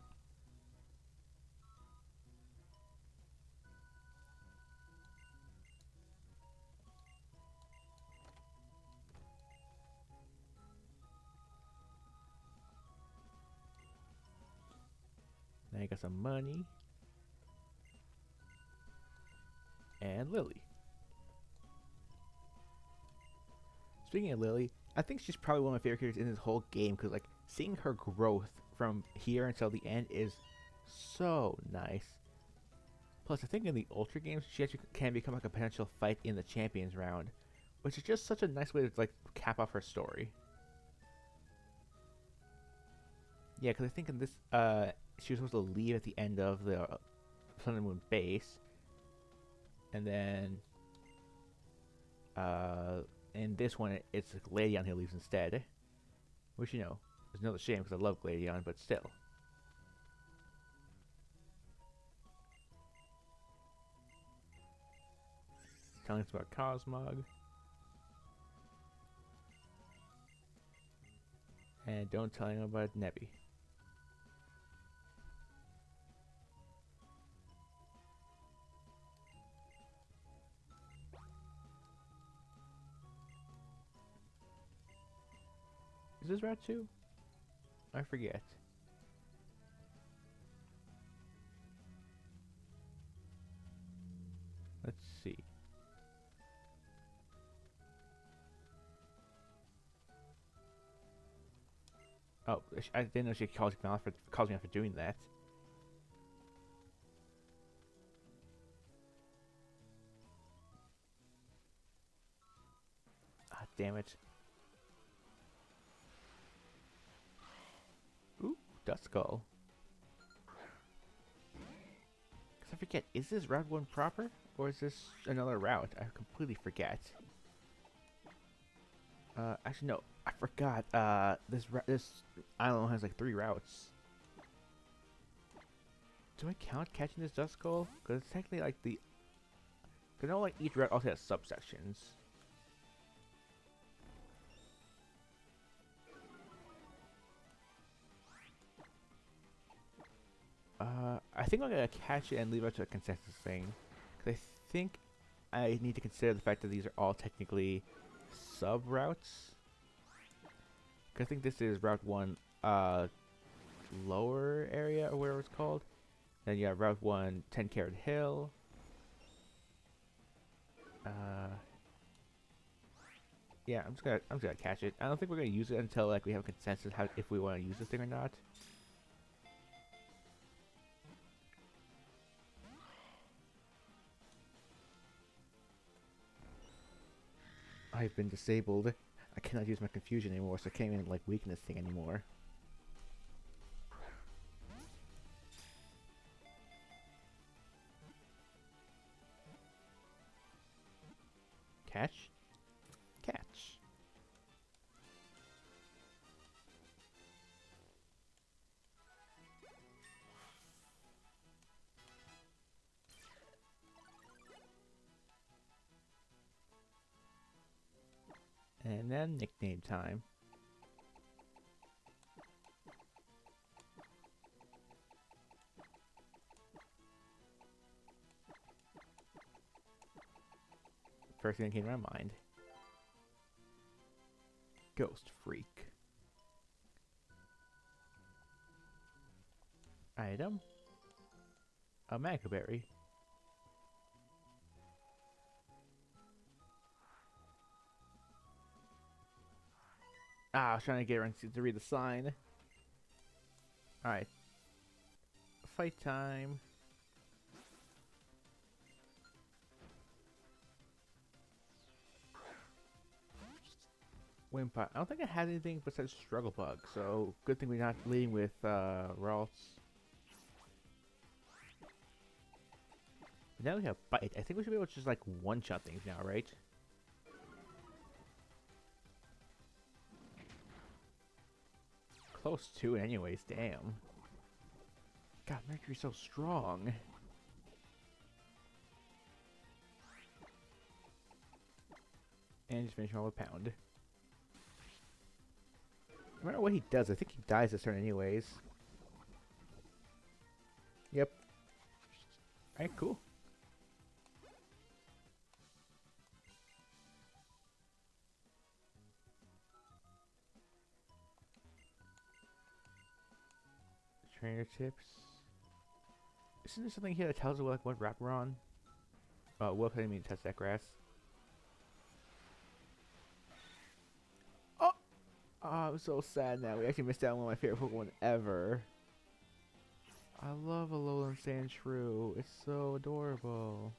Now you got some money. And Lily. Speaking of Lily, I think she's probably one of my favorite characters in this whole game because, like, seeing her growth from here until the end is so nice. Plus, I think in the Ultra games, she actually can become like a potential fight in the Champions round, which is just such a nice way to like cap off her story. Yeah, because I think in this, she was supposed to leave at the end of the Sun and Moon base, and then in this one, it's like Gladion who leaves instead, which, you know, is another shame because I love Gladion, but still. Telling us about Cosmog. And don't tell him about Nebby. Is this Route 2? I forget. Let's see. Oh, I didn't know she calls me out for doing that. Ah, damn it. Ooh, Duskull. Because I forget, is this Route 1 proper? Or is this another route? I completely forget. Actually, no. I forgot. This island has like 3 routes. Do I count catching this Duskull? Because it's technically like the... Because I know like each route also has subsections. think I'm gonna catch it and leave it to a consensus thing. Because I think I need to consider the fact that these are all technically sub-routes. Because I think this is Route 1 lower area, or whatever it's called. Then you have Route 1 10 Carat Hill. Yeah, I'm just gonna catch it. I don't think we're gonna use it until like we have a consensus if we want to use this thing or not. I've been disabled. I cannot use my confusion anymore, so I can't even like weaken this thing anymore. Catch? Catch. And then nickname time. First thing that came to my mind. Ghost Freak. Item. A Macaberry. Ah, I was trying to get around to read the sign. Alright. Fight time. Wimpot. I don't think I had anything besides Struggle Bug, so good thing we're not leading with Ralts. Now we have Bite. I think we should be able to just like one-shot things now, right? Close to it anyways, damn. God, Mercury's so strong. And just finish him off with Pound. No matter what he does, I think he dies this turn anyways. Yep. Alright, cool. Trainer tips. Isn't there something here that tells us like what route we're on? Oh, what I mean touch that grass. Oh! Oh, I'm so sad now. We actually missed out on one of my favorite Pokemon ever. I love Alolan Sandshrew. It's so adorable.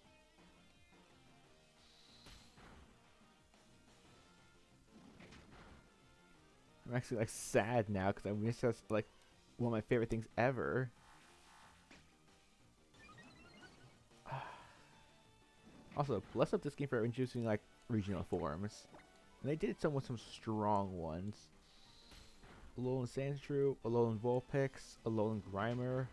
I'm actually like sad now because I missed out like one of my favorite things ever. Also, bless up this game for introducing like regional forms. And they did some with some strong ones. Alolan Sandshrew, Alolan Vulpix, Alolan Grimer.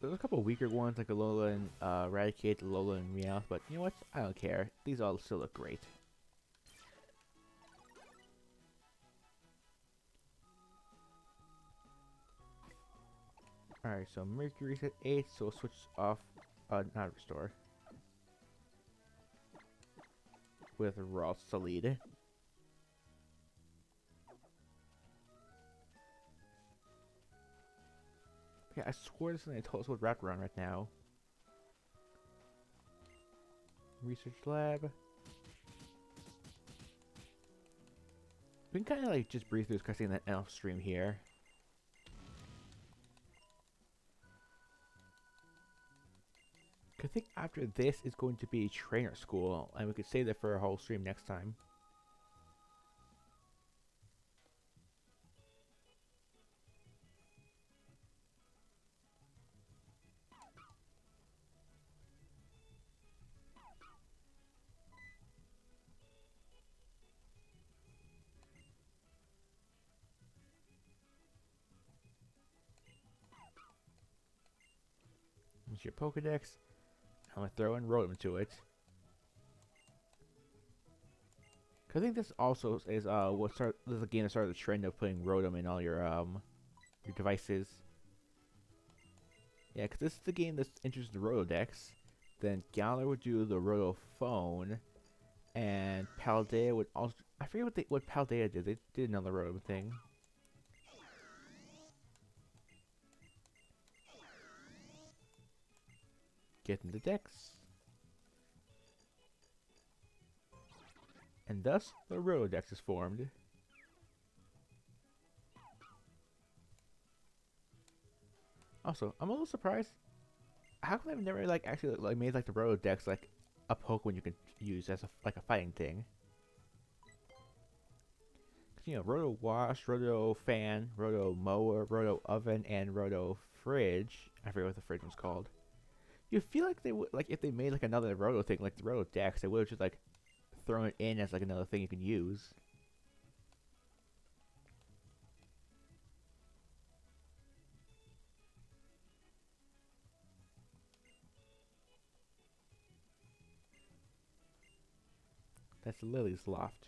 There's a couple weaker ones like Alolan Raticate, Alolan Meowth, but you know what? I don't care. These all still look great. Alright, so Mercury's at 8, so we'll switch off, not restore. With Ralts to lead. Yeah, I swore this thing told us what route we're on right now. Research lab. We can kind of like just breathe through this cutscene in the elf stream here. I think after this is going to be trainer school, and we could save that for a whole stream next time. Here's your Pokedex. I'm gonna throw in Rotom into it. I think this also is this is a game that started the trend of putting Rotom in all your devices. Yeah, because this is the game that's interested in the Rotodex. Then Galar would do the Rotophone, and Paldea would also. I forget what Paldea did. They did another Roto thing. Get in the decks. And thus, the Rotodex is formed. Also, I'm a little surprised. How come they've never like actually like made like the Rotodex like a Pokemon you can use as a fighting thing? Cause, you know, Roto Wash, Roto Fan, Roto Mower, Roto Oven, and Roto Fridge. I forget what the fridge was called. You feel like they would like if they made like another Roto thing like the Rotodex, they would have just like thrown it in as like another thing you can use. That's Lily's loft.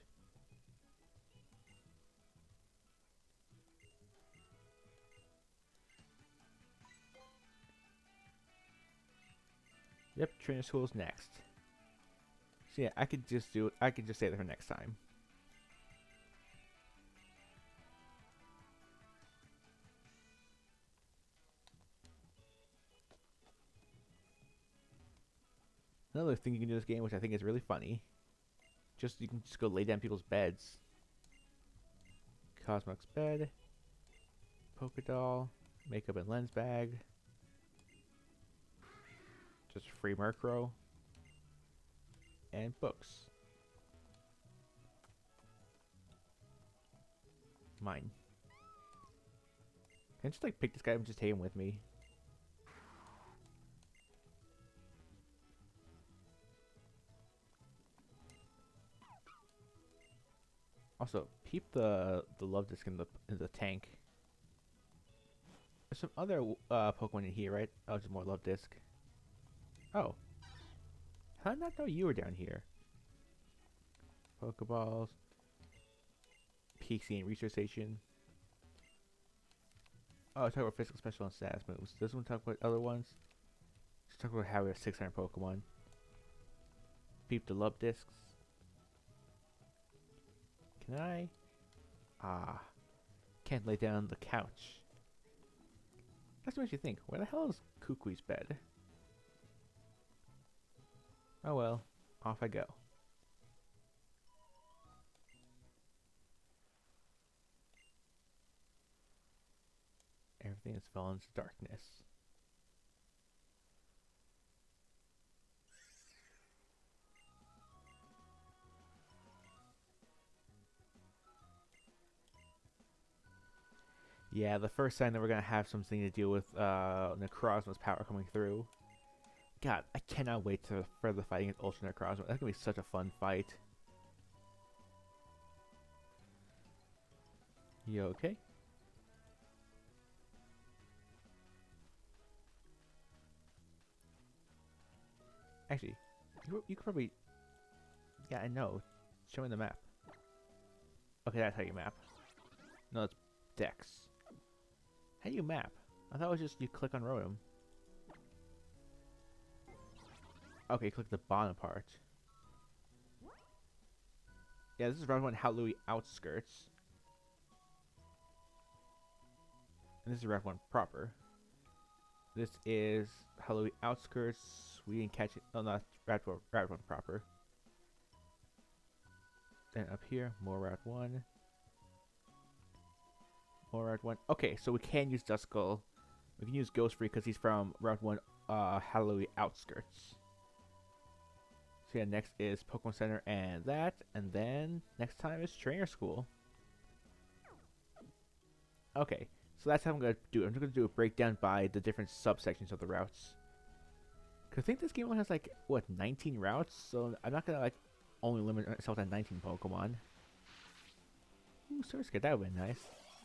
Yep, trainer school's next. So yeah, I could just say that for next time. Another thing you can do in this game, which I think is really funny, you can just go lay down people's beds. Cosmoc's bed, Pokédoll, makeup and lens bag, just free Murkrow, and books. Mine. Can I just like pick this guy up and just take him with me? Also, peep the love disc in the tank. There's some other Pokemon in here, right? Oh, just more love disc. Oh, how did I not know you were down here? Pokeballs, PC and research station. Oh, talk about physical, special, and status moves. Does one talk about other ones? Let's talk about how we have 600 Pokemon. Peep the love discs. Can I? Ah, can't lay down on the couch. That's what makes you think. Where the hell is Kukui's bed? Oh well, off I go. Everything has fallen into darkness. Yeah, the first sign that we're gonna have something to deal with Necrozma's power coming through. God, I cannot wait for the fighting against Ultra Necrozma. That's gonna be such a fun fight. You okay? Actually, you could probably... Yeah, I know. Show me the map. Okay, that's how you map. No, it's Dex. How do you map? I thought it was just you click on Rotom. Okay, click the bottom part. Yeah, this is Route 1 Halloween Outskirts. And this is Route 1 proper. This is Halloween Outskirts. We didn't catch it. Oh, no, Route 1 proper. Then up here, more Route 1. More Route 1. Okay, so we can use Duskull. We can use Ghost Free because he's from Route 1 Halloween Outskirts. So yeah, next is Pokemon Center and that. And then next time is Trainer School. Okay, so that's how I'm going to do it. I'm just going to do a breakdown by the different subsections of the routes. Because I think this game only has like, what, 19 routes? So I'm not going to like only limit myself to 19 Pokemon. Ooh, Surskit, that would be nice.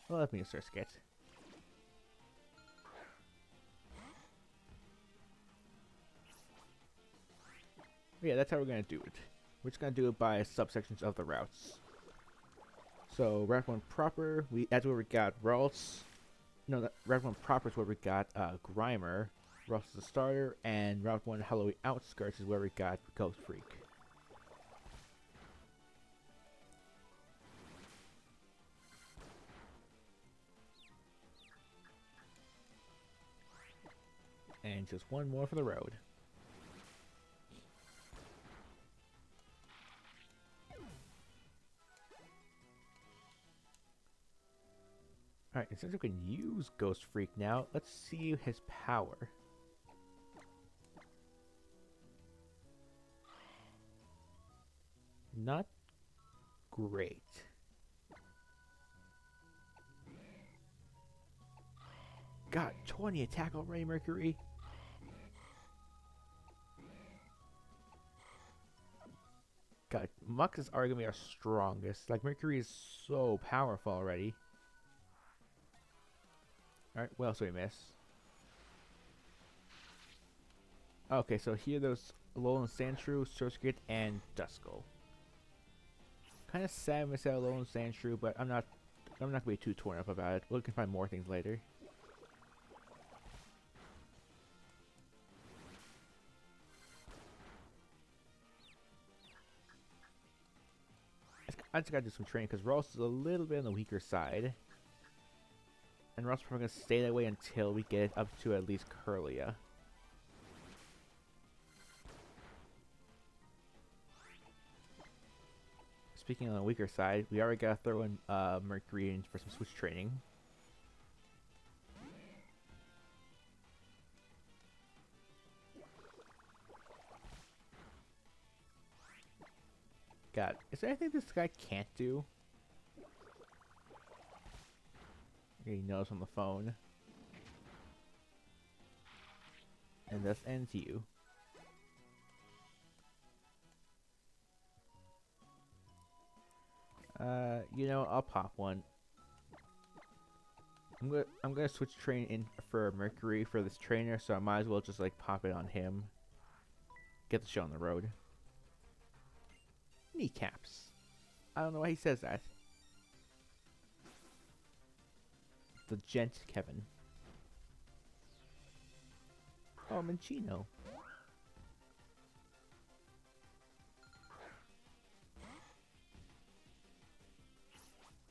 Well, let me a Surskit. But yeah, that's how we're going to do it. We're just going to do it by subsections of the routes. So, Route 1 proper, that's where we got Ralts. No, Route 1 proper is where we got Grimer. Ross is the starter, and Route 1 Halloween Outskirts is where we got Ghost Freak. And just one more for the road. Alright, it says we can use Ghost Freak now. Let's see his power. Not great. Got 20 attack already, Mercury. God, Muxes are gonna be our strongest. Like, Mercury is so powerful already. Alright, what else do we miss? Okay, so here there's Alolan Sandshrew, Surskit, and Duskull. Kind of sad we miss out Alolan Sandshrew, but I'm not gonna be too torn up about it. We can find more things later. I just gotta do some training because Ross is a little bit on the weaker side. And Ross is probably gonna stay that way until we get up to at least Curlia. Speaking on the weaker side, we already gotta throw in Mercury in for some switch training. God, is there anything this guy can't do? He knows on the phone. And this ends you. You know, I'll pop one. I'm gonna switch train in for Mercury for this trainer, so I might as well just like pop it on him. Get the show on the road. Kneecaps. I don't know why he says that. The gent Kevin. Oh, Minccino.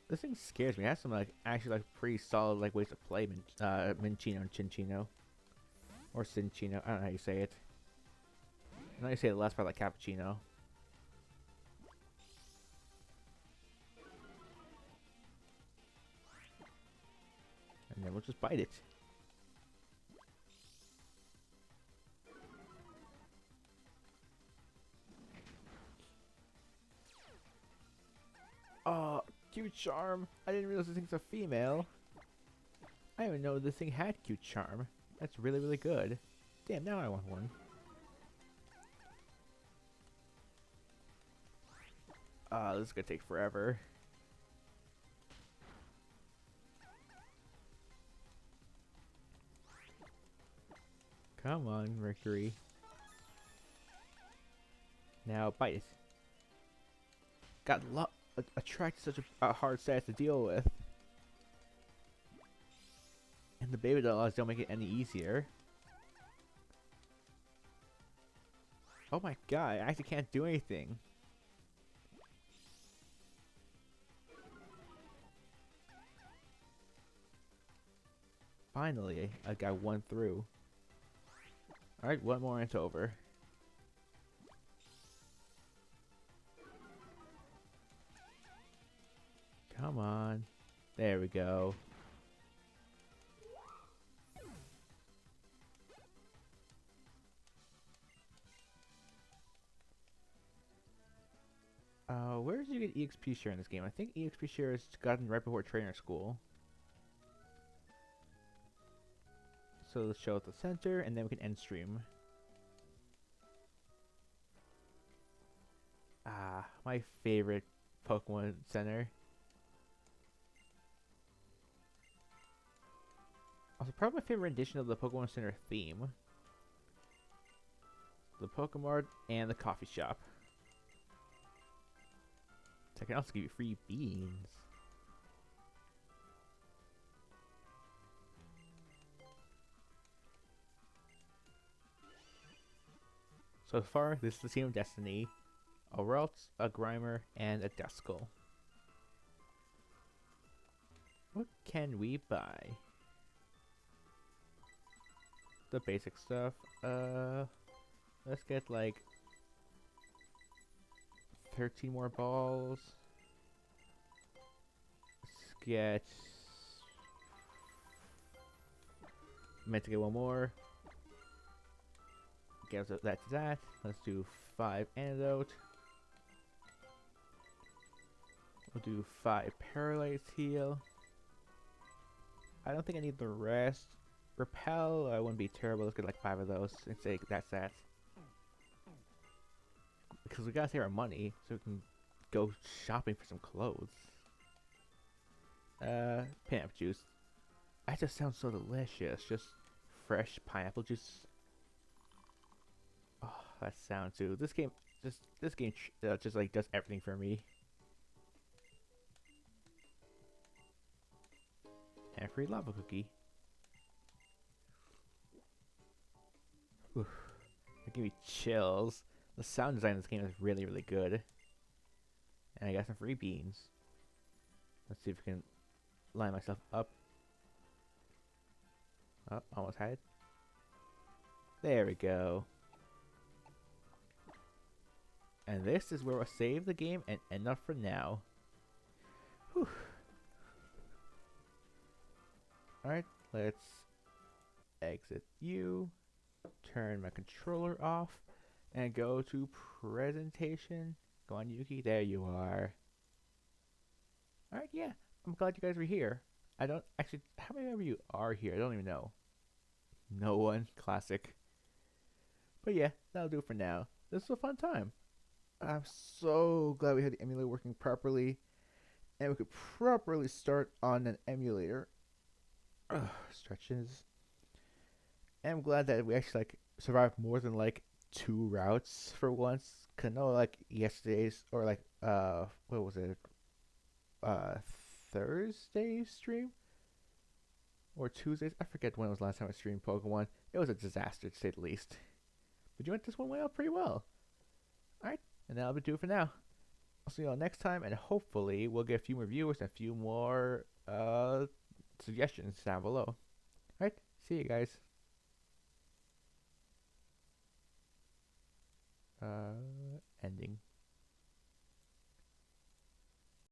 This thing scares me. It has some like actually like pretty solid like ways to play Minccino and Cinccino. Or Cinccino. I don't know how you say it. I know you say the last part like cappuccino. And then we'll just bite it. Oh, cute charm. I didn't realize this thing's a female. I didn't even know this thing had cute charm. That's really, really good. Damn, now I want one. This is gonna take forever. Come on, Mercury. Now bite it. Got attracted such a hard status to deal with. And the baby dolls don't make it any easier. Oh my god, I actually can't do anything. Finally, I got one through. Alright, one more and it's over. Come on. There we go. Where did you get EXP share in this game? I think EXP share is gotten right before trainer school. So let's show at the center, and then we can end stream. Ah, my favorite Pokemon Center. Also, probably my favorite edition of the Pokemon Center theme. The Pokemart and the coffee shop. So I can also give you free beans. So far, this is the Team of Destiny. A Ralt, a Grimer, and a Duskull. What can we buy? The basic stuff. Let's get like 13 more balls. Let's get... meant to get one more. Get that to that. Let's do 5 antidote. We'll do 5 paralyze heal. I don't think I need the rest. Repel, I wouldn't be terrible. Let's get like 5 of those and say that's that. Because we gotta save our money so we can go shopping for some clothes. Pineapple juice. That just sounds so delicious. Just fresh pineapple juice. Oh, that sounds too. This game just like does everything for me. And free lava cookie. Oof. That gave me chills. The sound design of this game is really, really good. And I got some free beans. Let's see if we can line myself up. Oh, almost had it. There we go. And this is where we'll save the game and end up for now. Whew. Alright, let's exit you. Turn my controller off. And go to presentation. Go on, Yuki. There you are. Alright, yeah. I'm glad you guys were here. I don't actually... How many of you are here? I don't even know. No one. Classic. But yeah, that'll do it for now. This was a fun time. I'm so glad we had the emulator working properly. And we could properly start on an emulator. Ugh, stretches. And I'm glad that we actually like survived more than like 2 routes for once. Cause I know like yesterday's or like what was it? Thursday stream? Or Tuesdays? I forget when was the last time I streamed Pokemon. It was a disaster to say the least. But you know what? This one went out pretty well. Alright, and that'll do it for now. I'll see you all next time, and hopefully we'll get a few more viewers and a few more suggestions down below. Alright, see you guys. Ending